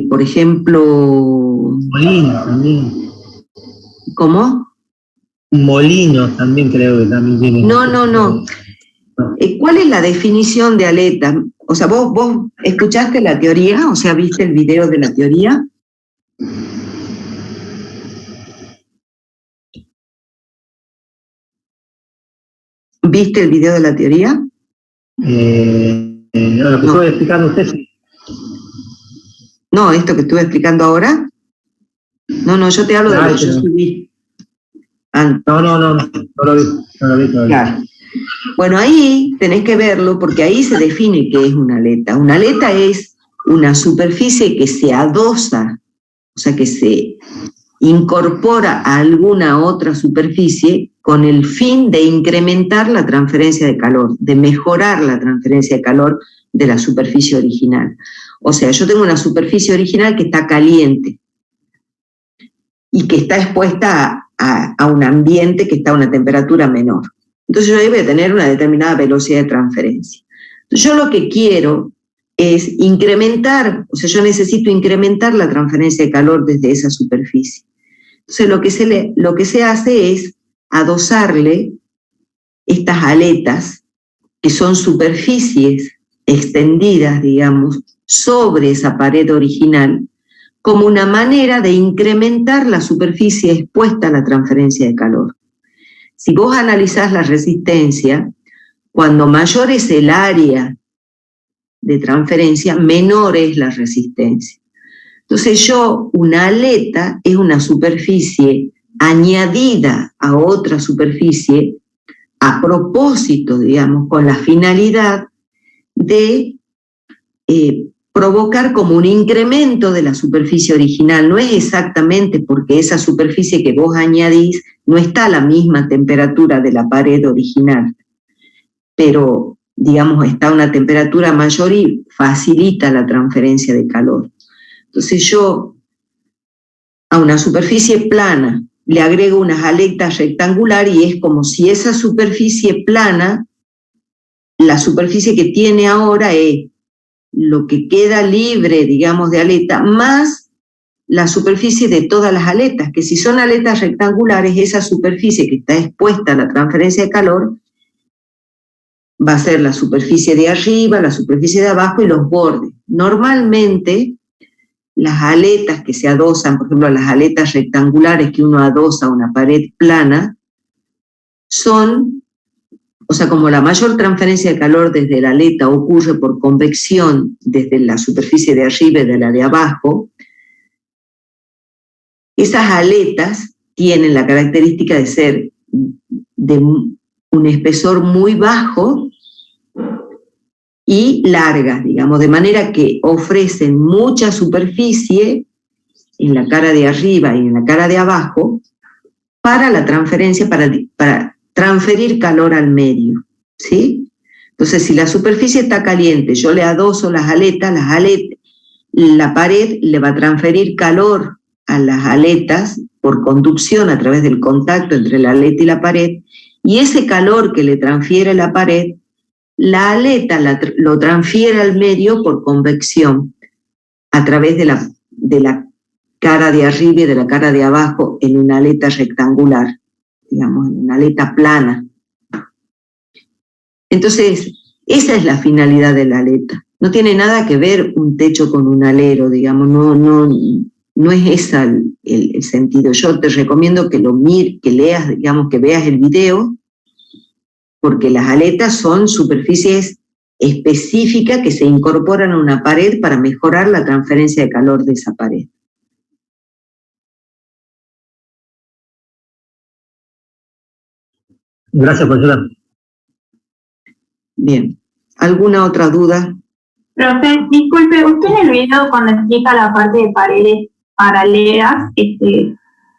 por ejemplo... Molinos también. ¿Cómo? Molinos también creo que también tienen. No. ¿Cuál es la definición de aleta? O sea, ¿vos escuchaste la teoría? O sea, ¿viste el video de la teoría? ¿Viste el video de la teoría? Lo que estuve explicando usted. No, esto que estuve explicando ahora. No, yo te hablo de lo que yo subí. No lo vi. Claro. Bueno, ahí tenés que verlo porque ahí se define qué es una aleta. Una aleta es una superficie que se adosa, o sea, que se incorpora a alguna otra superficie con el fin de incrementar la transferencia de calor, de mejorar la transferencia de calor de la superficie original. O sea, yo tengo una superficie original que está caliente y que está expuesta a un ambiente que está a una temperatura menor. Entonces yo debo tener una determinada velocidad de transferencia. Entonces yo lo que quiero es incrementar, o sea, yo necesito incrementar la transferencia de calor desde esa superficie. Entonces lo que se hace es adosarle estas aletas, que son superficies extendidas, digamos, sobre esa pared original, como una manera de incrementar la superficie expuesta a la transferencia de calor. Si vos analizás la resistencia, cuando mayor es el área de transferencia, menor es la resistencia. Entonces una aleta es una superficie añadida a otra superficie a propósito, digamos, con la finalidad de provocar como un incremento de la superficie original. No es exactamente porque esa superficie que vos añadís no está a la misma temperatura de la pared original, pero, digamos, está a una temperatura mayor y facilita la transferencia de calor. Entonces yo a una superficie plana le agrego unas aletas rectangulares y es como si esa superficie plana, la superficie que tiene ahora es lo que queda libre, digamos, de aleta, más la superficie de todas las aletas, que si son aletas rectangulares, esa superficie que está expuesta a la transferencia de calor va a ser la superficie de arriba, la superficie de abajo y los bordes. Normalmente, las aletas que se adosan, por ejemplo, las aletas rectangulares que uno adosa a una pared plana, son, o sea, como la mayor transferencia de calor desde la aleta ocurre por convección desde la superficie de arriba y de la de abajo, esas aletas tienen la característica de ser de un espesor muy bajo y largas, digamos, de manera que ofrecen mucha superficie en la cara de arriba y en la cara de abajo para la transferencia, para transferir calor al medio, ¿sí? Entonces, si la superficie está caliente, yo le adoso las aletas, la pared le va a transferir calor a las aletas por conducción a través del contacto entre la aleta y la pared, y ese calor que le transfiere la pared, la aleta lo transfiere al medio por convección a través de la cara de arriba y de la cara de abajo en una aleta rectangular, digamos, en una aleta plana. Entonces, esa es la finalidad de la aleta. No tiene nada que ver un techo con un alero, digamos, no es ese el sentido. Yo te recomiendo que que leas, digamos, que veas el video, porque las aletas son superficies específicas que se incorporan a una pared para mejorar la transferencia de calor de esa pared. Gracias, profesora. Bien. ¿Alguna otra duda? Profe, disculpe, usted en el video cuando explica la parte de paredes paralelas,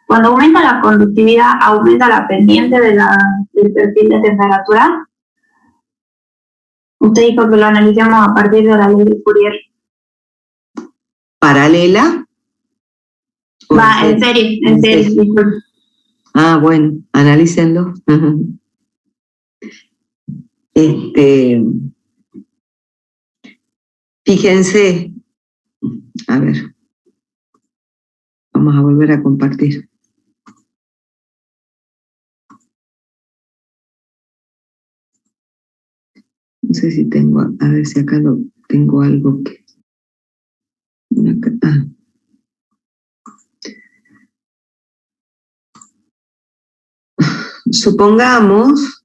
cuando aumenta la conductividad, ¿aumenta la pendiente del perfil de temperatura? Usted dijo que lo analicemos a partir de la ley de Fourier. ¿Paralela? Va, en serio, disculpe. Ah, bueno, analícenlo. Fíjense, a ver, vamos a volver a compartir. No sé si tengo, a ver si acá tengo algo que... Supongamos,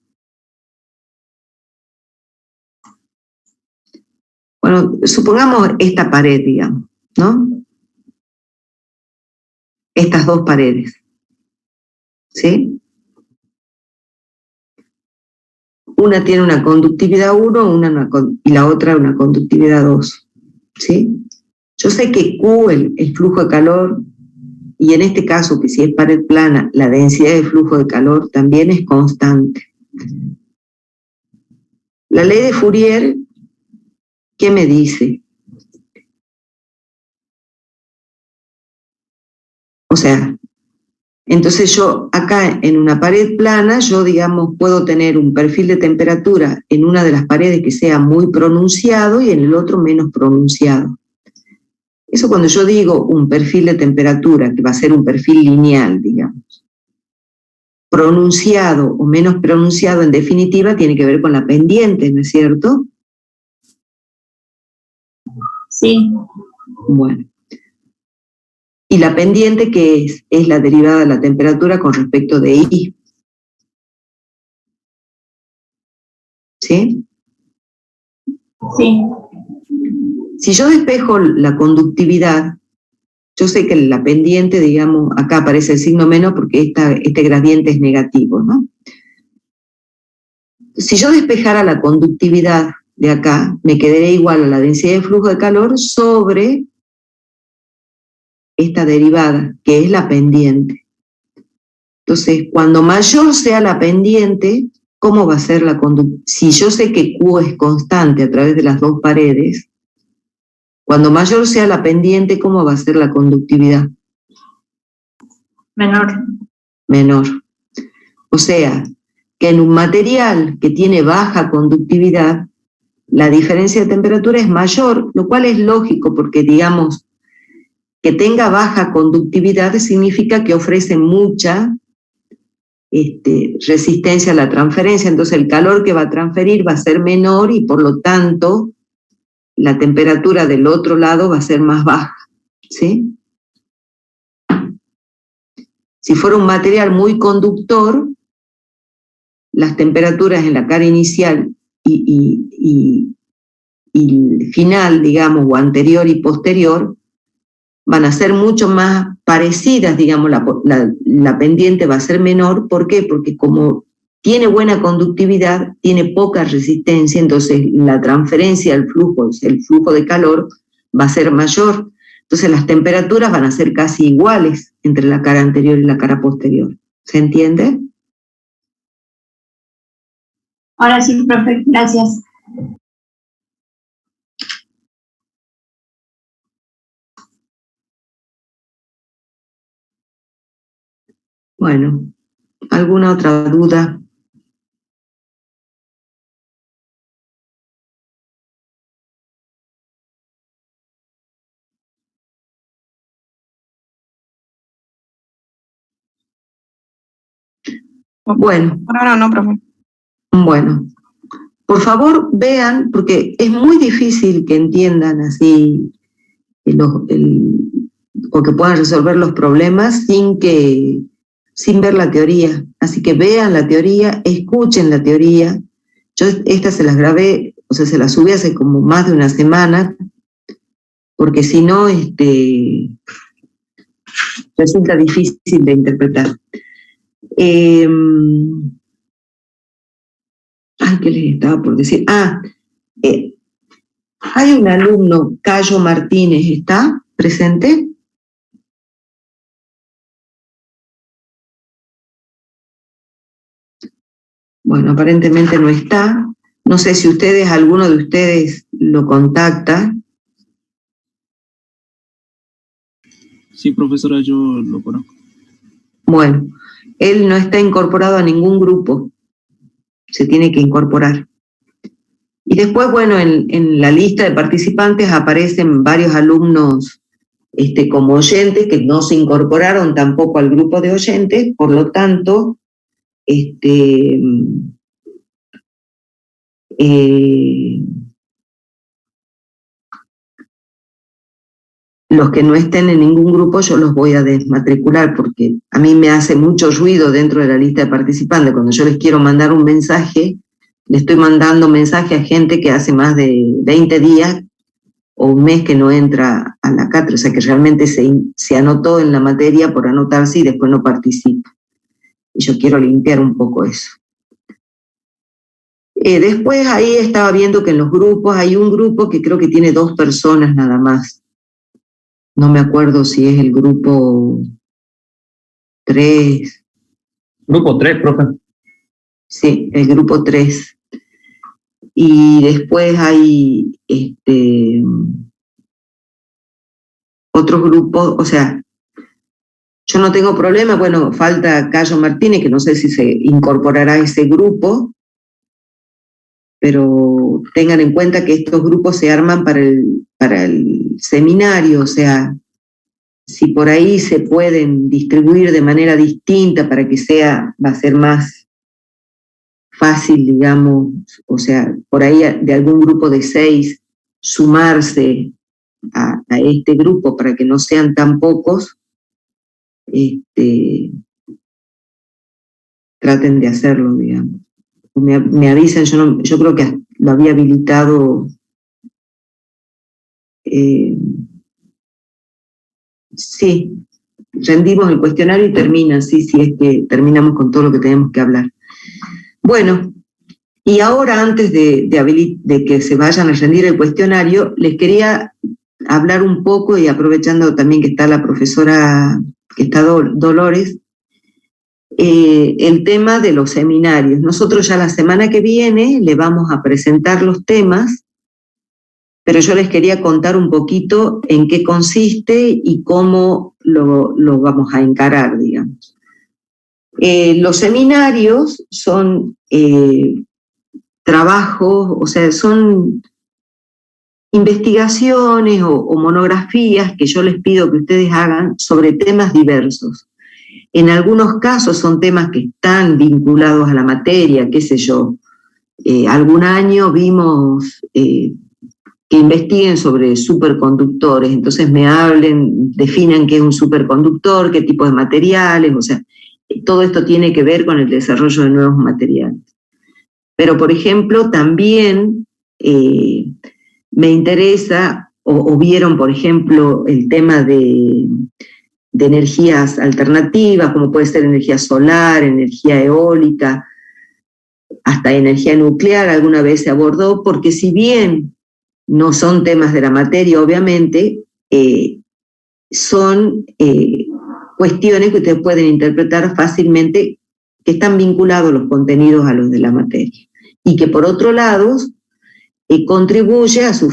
supongamos esta pared, digamos, ¿no? Estas dos paredes, ¿sí? Una tiene una conductividad 1 y la otra una conductividad 2, ¿sí? Yo sé que Q, el flujo de calor, y en este caso, que si es pared plana, la densidad de flujo de calor también es constante. La ley de Fourier, ¿qué me dice? O sea, entonces yo acá en una pared plana, yo digamos puedo tener un perfil de temperatura en una de las paredes que sea muy pronunciado y en el otro menos pronunciado. Eso cuando yo digo un perfil de temperatura, que va a ser un perfil lineal, digamos, pronunciado o menos pronunciado, en definitiva, tiene que ver con la pendiente, ¿no es cierto? Sí. Bueno. ¿Y la pendiente qué es? Es la derivada de la temperatura con respecto de I. ¿Sí? Sí. Si yo despejo la conductividad, yo sé que la pendiente, digamos, acá aparece el signo menos porque este gradiente es negativo, ¿no? Si yo despejara la conductividad de acá, me quedaría igual a la densidad de flujo de calor sobre esta derivada, que es la pendiente. Entonces, cuando mayor sea la pendiente, ¿cómo va a ser la conductividad? Si yo sé que Q es constante a través de las dos paredes, cuando mayor sea la pendiente, ¿cómo va a ser la conductividad? Menor. Menor. O sea, que en un material que tiene baja conductividad, la diferencia de temperatura es mayor, lo cual es lógico porque, digamos, que tenga baja conductividad significa que ofrece mucha resistencia a la transferencia, entonces el calor que va a transferir va a ser menor y por lo tanto la temperatura del otro lado va a ser más baja, ¿sí? Si fuera un material muy conductor, las temperaturas en la cara inicial y final, digamos, o anterior y posterior, van a ser mucho más parecidas, digamos, la pendiente va a ser menor. ¿Por qué? Porque como tiene buena conductividad, tiene poca resistencia, entonces la transferencia del flujo, el flujo de calor, va a ser mayor. Entonces las temperaturas van a ser casi iguales entre la cara anterior y la cara posterior. ¿Se entiende? Ahora sí, profe, gracias. Bueno, ¿alguna otra duda? Bueno. Ahora no, profe. Bueno, por favor vean, porque es muy difícil que entiendan así o que puedan resolver los problemas sin ver la teoría. Así que vean la teoría, escuchen la teoría. Yo estas se las grabé, o sea, se las subí hace como más de una semana, porque si no, resulta difícil de interpretar. que les estaba por decir. Hay un alumno, Cayo Martínez, ¿está presente? Bueno, aparentemente no está. No sé si alguno de ustedes lo contacta. Sí, profesora, yo lo conozco. Bueno, él no está incorporado a ningún grupo. Se tiene que incorporar. Y después, bueno, en la lista de participantes aparecen varios alumnos como oyentes que no se incorporaron tampoco al grupo de oyentes, por lo tanto, los que no estén en ningún grupo yo los voy a desmatricular porque a mí me hace mucho ruido dentro de la lista de participantes. Cuando yo les quiero mandar un mensaje, le estoy mandando mensaje a gente que hace más de 20 días o un mes que no entra a la cátedra, o sea que realmente se anotó en la materia por anotarse y después no participa. Y yo quiero limpiar un poco eso. Después ahí estaba viendo que en los grupos hay un grupo que creo que tiene 2 personas nada más. No me acuerdo si es el grupo 3. Grupo 3, profe. Sí, el grupo 3. Y después hay otros grupos, o sea, yo no tengo problema, bueno, falta Cayo Martínez, que no sé si se incorporará a ese grupo, pero tengan en cuenta que estos grupos se arman para el seminario, o sea, si por ahí se pueden distribuir de manera distinta para que va a ser más fácil, digamos, o sea, por ahí de algún grupo de 6 sumarse a este grupo para que no sean tan pocos, traten de hacerlo, digamos. Me avisan, yo creo que lo había habilitado sí, rendimos el cuestionario y termina, sí, es que terminamos con todo lo que tenemos que hablar. Bueno, y ahora antes de que se vayan a rendir el cuestionario, les quería hablar un poco, y aprovechando también que está la profesora, que está Dolores, el tema de los seminarios. Nosotros ya la semana que viene le vamos a presentar los temas, pero yo les quería contar un poquito en qué consiste y cómo lo vamos a encarar, digamos. Los seminarios son trabajos, o sea, son investigaciones o monografías que yo les pido que ustedes hagan sobre temas diversos. En algunos casos son temas que están vinculados a la materia, qué sé yo. Algún año vimos que investiguen sobre superconductores, entonces me definan qué es un superconductor, qué tipo de materiales, o sea, todo esto tiene que ver con el desarrollo de nuevos materiales. Pero, por ejemplo, también me interesa, o vieron, por ejemplo, el tema de energías alternativas, como puede ser energía solar, energía eólica, hasta energía nuclear, alguna vez se abordó, porque si bien no son temas de la materia, obviamente, son cuestiones que ustedes pueden interpretar fácilmente, que están vinculados los contenidos a los de la materia, y que por otro lado contribuye a su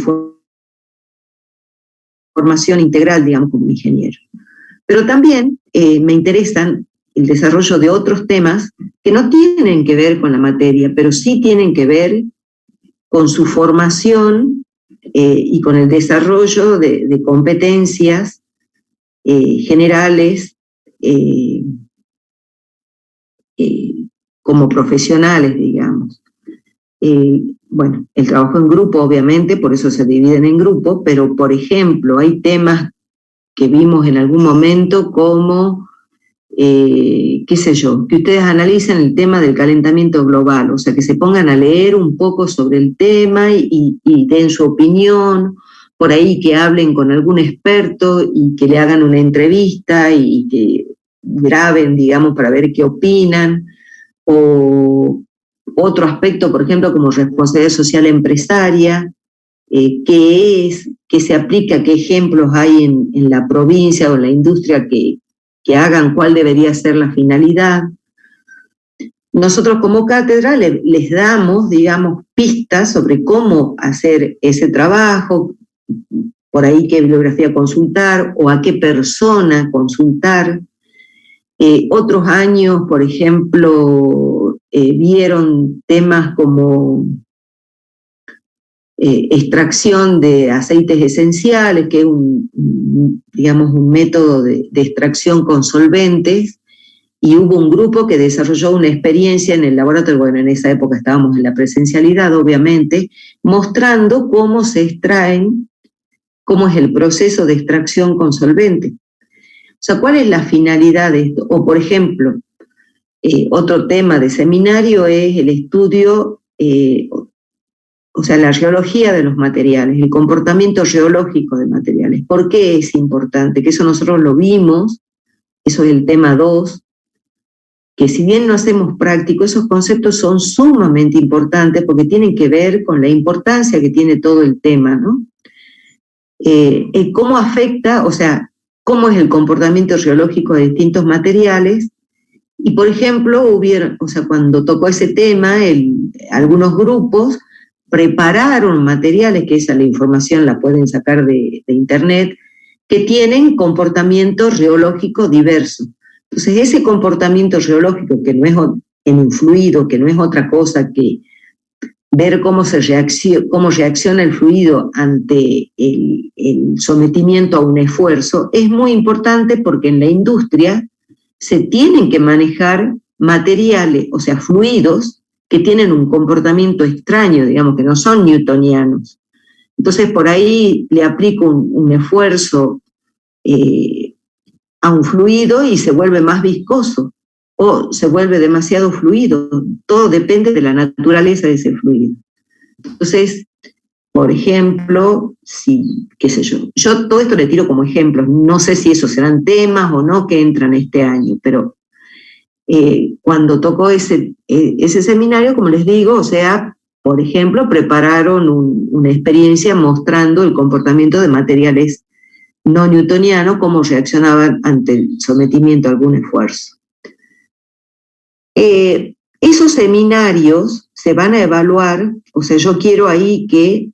formación integral, digamos, como ingeniero. Pero también me interesan el desarrollo de otros temas que no tienen que ver con la materia, pero sí tienen que ver con su formación y con el desarrollo de competencias generales como profesionales, digamos. Bueno, el trabajo en grupo, obviamente, por eso se dividen en grupos, pero, por ejemplo, hay temas que vimos en algún momento como, qué sé yo, que ustedes analicen el tema del calentamiento global, o sea, que se pongan a leer un poco sobre el tema y den su opinión, por ahí que hablen con algún experto y que le hagan una entrevista y que graben, digamos, para ver qué opinan, o otro aspecto, por ejemplo, como responsabilidad social empresaria, qué es, qué se aplica, qué ejemplos hay en la provincia o en la industria que hagan cuál debería ser la finalidad. Nosotros como cátedra les damos, digamos, pistas sobre cómo hacer ese trabajo, por ahí qué bibliografía consultar o a qué persona consultar. Otros años, por ejemplo, vieron temas como extracción de aceites esenciales, que es digamos, un método de extracción con solventes, y hubo un grupo que desarrolló una experiencia en el laboratorio, bueno, en esa época estábamos en la presencialidad, obviamente, mostrando cómo se extraen, cómo es el proceso de extracción con solventes. O sea, ¿cuál es la finalidad de esto? O, por ejemplo, otro tema de seminario es el estudio, o sea, la geología de los materiales, el comportamiento geológico de materiales. ¿Por qué es importante? Que eso nosotros lo vimos, eso es el tema 2, que si bien no hacemos práctico, esos conceptos son sumamente importantes porque tienen que ver con la importancia que tiene todo el tema, ¿no? ¿Cómo afecta, o sea, cómo es el comportamiento geológico de distintos materiales? Y, por ejemplo, cuando tocó ese tema, algunos grupos prepararon materiales, que esa la información la pueden sacar de internet, que tienen comportamiento geológico diverso. Entonces, ese comportamiento geológico, que no es en un fluido, que no es otra cosa que ver cómo reacciona el fluido ante el sometimiento a un esfuerzo, es muy importante porque en la industria se tienen que manejar materiales, o sea, fluidos, que tienen un comportamiento extraño, digamos, que no son newtonianos. Entonces, por ahí le aplico un esfuerzo a un fluido y se vuelve más viscoso, o se vuelve demasiado fluido. Todo depende de la naturaleza de ese fluido. Entonces, por ejemplo, qué sé yo todo esto le tiro como ejemplos, no sé si esos serán temas o no que entran este año, pero cuando tocó ese seminario, como les digo, o sea, por ejemplo, prepararon una experiencia mostrando el comportamiento de materiales no newtonianos, cómo reaccionaban ante el sometimiento a algún esfuerzo. Esos seminarios se van a evaluar, o sea, yo quiero ahí que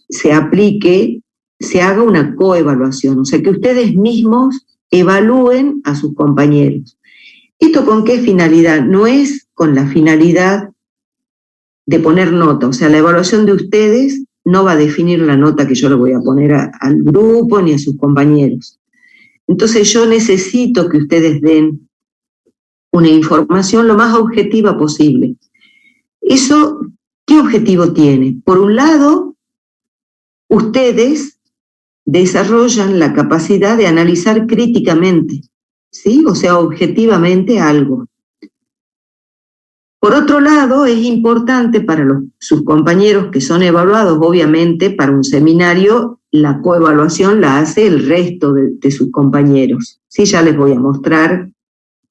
se aplique, se haga una coevaluación, o sea, que ustedes mismos evalúen a sus compañeros. ¿Esto con qué finalidad? No es con la finalidad de poner nota, o sea, la evaluación de ustedes no va a definir la nota que yo le voy a poner al grupo ni a sus compañeros. Entonces yo necesito que ustedes den una información lo más objetiva posible. ¿Eso qué objetivo tiene? Por un lado, ustedes desarrollan la capacidad de analizar críticamente, ¿sí? O sea, objetivamente algo. Por otro lado, es importante para sus compañeros que son evaluados, obviamente, para un seminario, la coevaluación la hace el resto de sus compañeros. Sí, ya les voy a mostrar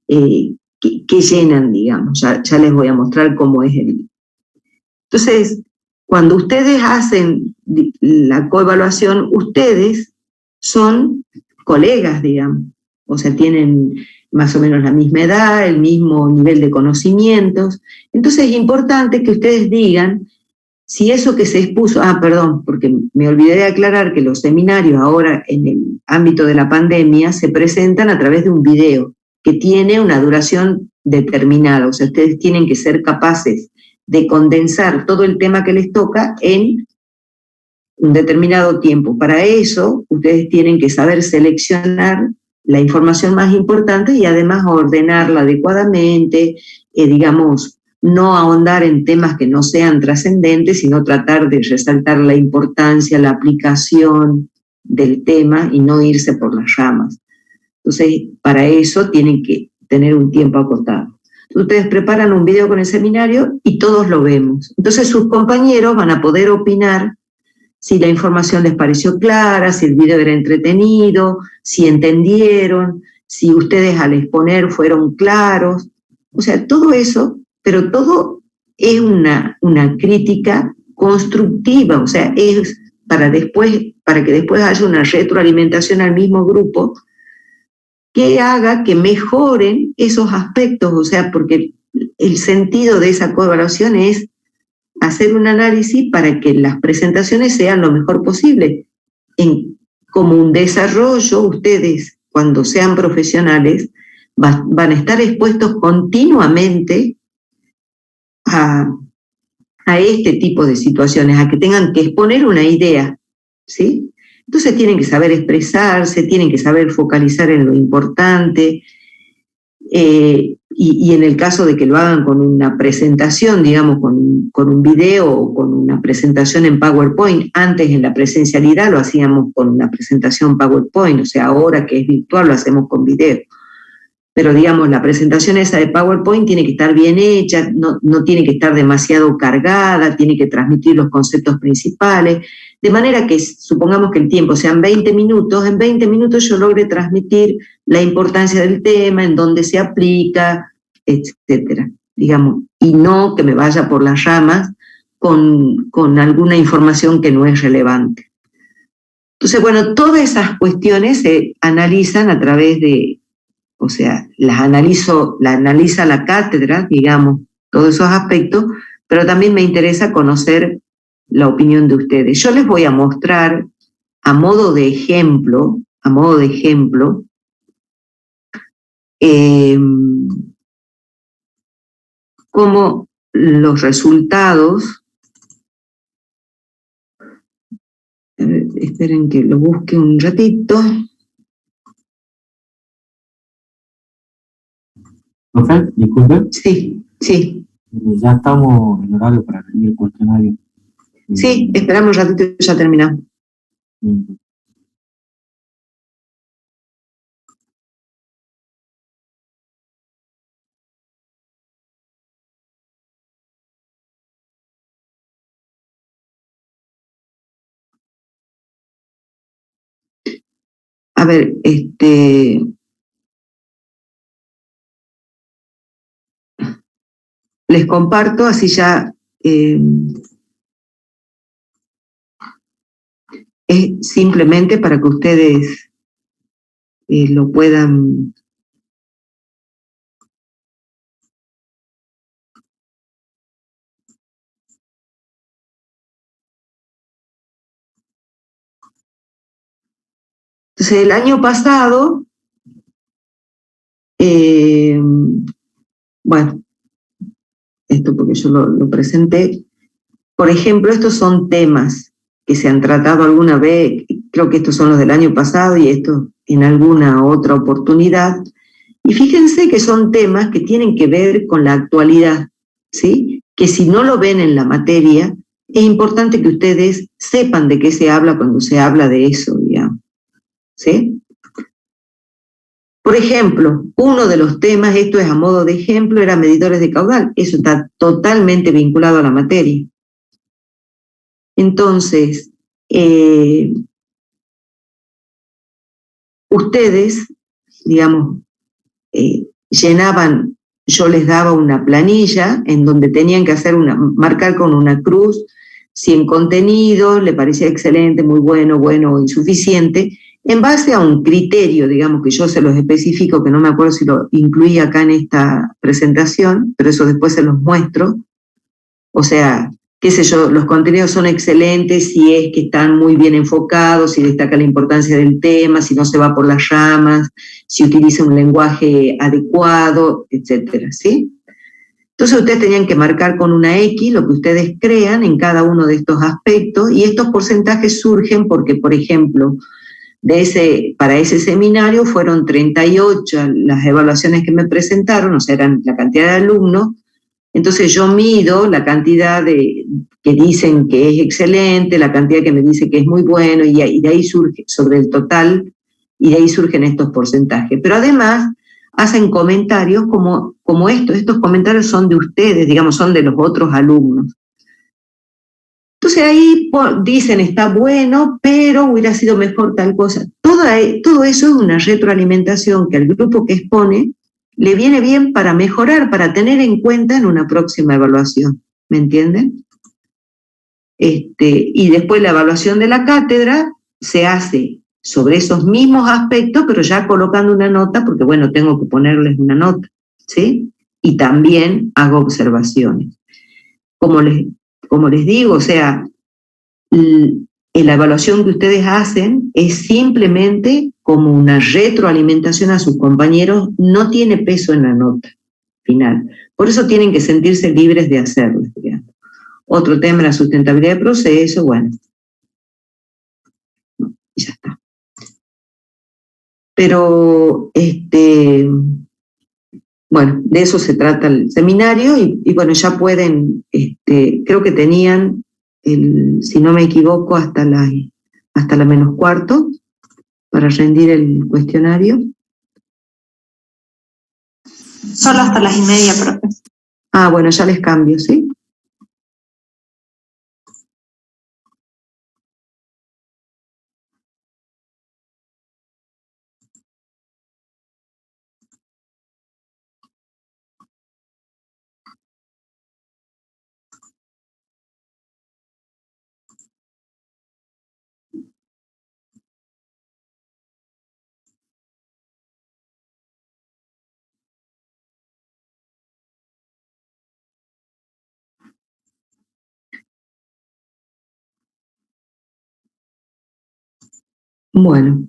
qué llenan, digamos, ya les voy a mostrar cómo es Entonces, cuando ustedes hacen la coevaluación, ustedes son colegas, digamos, o sea, tienen más o menos la misma edad, el mismo nivel de conocimientos. Entonces es importante que ustedes digan si eso que se expuso, perdón, porque me olvidé de aclarar que los seminarios ahora en el ámbito de la pandemia se presentan a través de un video que tiene una duración determinada, o sea, ustedes tienen que ser capaces de condensar todo el tema que les toca en un determinado tiempo. Para eso, ustedes tienen que saber seleccionar la información más importante y además ordenarla adecuadamente, digamos, no ahondar en temas que no sean trascendentes, sino tratar de resaltar la importancia, la aplicación del tema y no irse por las ramas. Entonces, para eso tienen que tener un tiempo acotado. Ustedes preparan un video con el seminario y todos lo vemos. Entonces sus compañeros van a poder opinar si la información les pareció clara, si el video era entretenido, si entendieron, si ustedes al exponer fueron claros. O sea, todo eso pero todo es una crítica constructiva, o sea, es para que después haya una retroalimentación al mismo grupo que haga que mejoren esos aspectos, o sea, porque el sentido de esa coevaluación es hacer un análisis para que las presentaciones sean lo mejor posible. Como un desarrollo, ustedes, cuando sean profesionales, van a estar expuestos continuamente a este tipo de situaciones, a que tengan que exponer una idea, ¿sí? Entonces tienen que saber expresarse, tienen que saber focalizar en lo importante, y en el caso de que lo hagan con una presentación, digamos, con un video o con una presentación en PowerPoint, antes en la presencialidad lo hacíamos con una presentación PowerPoint, o sea, ahora que es virtual lo hacemos con video. Pero digamos, la presentación esa de PowerPoint tiene que estar bien hecha, no tiene que estar demasiado cargada, tiene que transmitir los conceptos principales, de manera que supongamos que el tiempo sean 20 minutos, en 20 minutos yo logre transmitir la importancia del tema, en dónde se aplica, etcétera, digamos, y no que me vaya por las ramas con alguna información que no es relevante. Entonces, bueno, todas esas cuestiones se analizan a través de, o sea, la analiza la cátedra, digamos, todos esos aspectos, pero también me interesa conocer la opinión de ustedes. Yo les voy a mostrar a modo de ejemplo, cómo los resultados, esperen que lo busque un ratito. ¿Profe? Disculpe. Sí. Ya estamos en horario para rendir el cuestionario. Sí, esperamos un ratito y ya terminamos. A ver, les comparto, así ya es simplemente para que ustedes lo puedan Entonces, el año pasado, bueno, esto porque yo lo presenté, por ejemplo, estos son temas que se han tratado alguna vez, creo que estos son los del año pasado y estos en alguna otra oportunidad, y fíjense que son temas que tienen que ver con la actualidad, ¿sí? Que si no lo ven en la materia, es importante que ustedes sepan de qué se habla cuando se habla de eso, digamos, ¿sí? Por ejemplo, uno de los temas, esto es a modo de ejemplo, era medidores de caudal. Eso está totalmente vinculado a la materia. Entonces, ustedes, digamos, llenaban, yo les daba una planilla en donde tenían que marcar con una cruz si en contenido le parecía excelente, muy bueno, bueno o insuficiente, en base a un criterio, digamos, que yo se los especifico, que no me acuerdo si lo incluí acá en esta presentación, pero eso después se los muestro. O sea, qué sé yo, los contenidos son excelentes si es que están muy bien enfocados, si destaca la importancia del tema, si no se va por las ramas, si utiliza un lenguaje adecuado, etcétera, ¿sí? Entonces ustedes tenían que marcar con una X lo que ustedes crean en cada uno de estos aspectos, y estos porcentajes surgen porque, por ejemplo, para ese seminario fueron 38 las evaluaciones que me presentaron, o sea, eran la cantidad de alumnos. Entonces yo mido la cantidad que dicen que es excelente, la cantidad que me dice que es muy bueno, y de ahí surge, sobre el total, y de ahí surgen estos porcentajes. Pero además hacen comentarios como estos comentarios son de ustedes, digamos, son de los otros alumnos. Entonces ahí dicen, está bueno, pero hubiera sido mejor tal cosa. Todo eso es una retroalimentación que el grupo que expone le viene bien para mejorar, para tener en cuenta en una próxima evaluación, ¿me entienden? Y después la evaluación de la cátedra se hace sobre esos mismos aspectos, pero ya colocando una nota, porque bueno, tengo que ponerles una nota, ¿sí? Y también hago observaciones. Como les digo, o sea, la evaluación que ustedes hacen es simplemente como una retroalimentación a sus compañeros, no tiene peso en la nota final. Por eso tienen que sentirse libres de hacerlo. Otro tema, la sustentabilidad del proceso, bueno, y ya está. Pero, bueno, de eso se trata el seminario y bueno, ya pueden, creo que tenían, si no me equivoco, hasta la -4 para rendir el cuestionario. Solo hasta las 1:30, profe. Ah, bueno, ya les cambio, ¿sí? Bueno.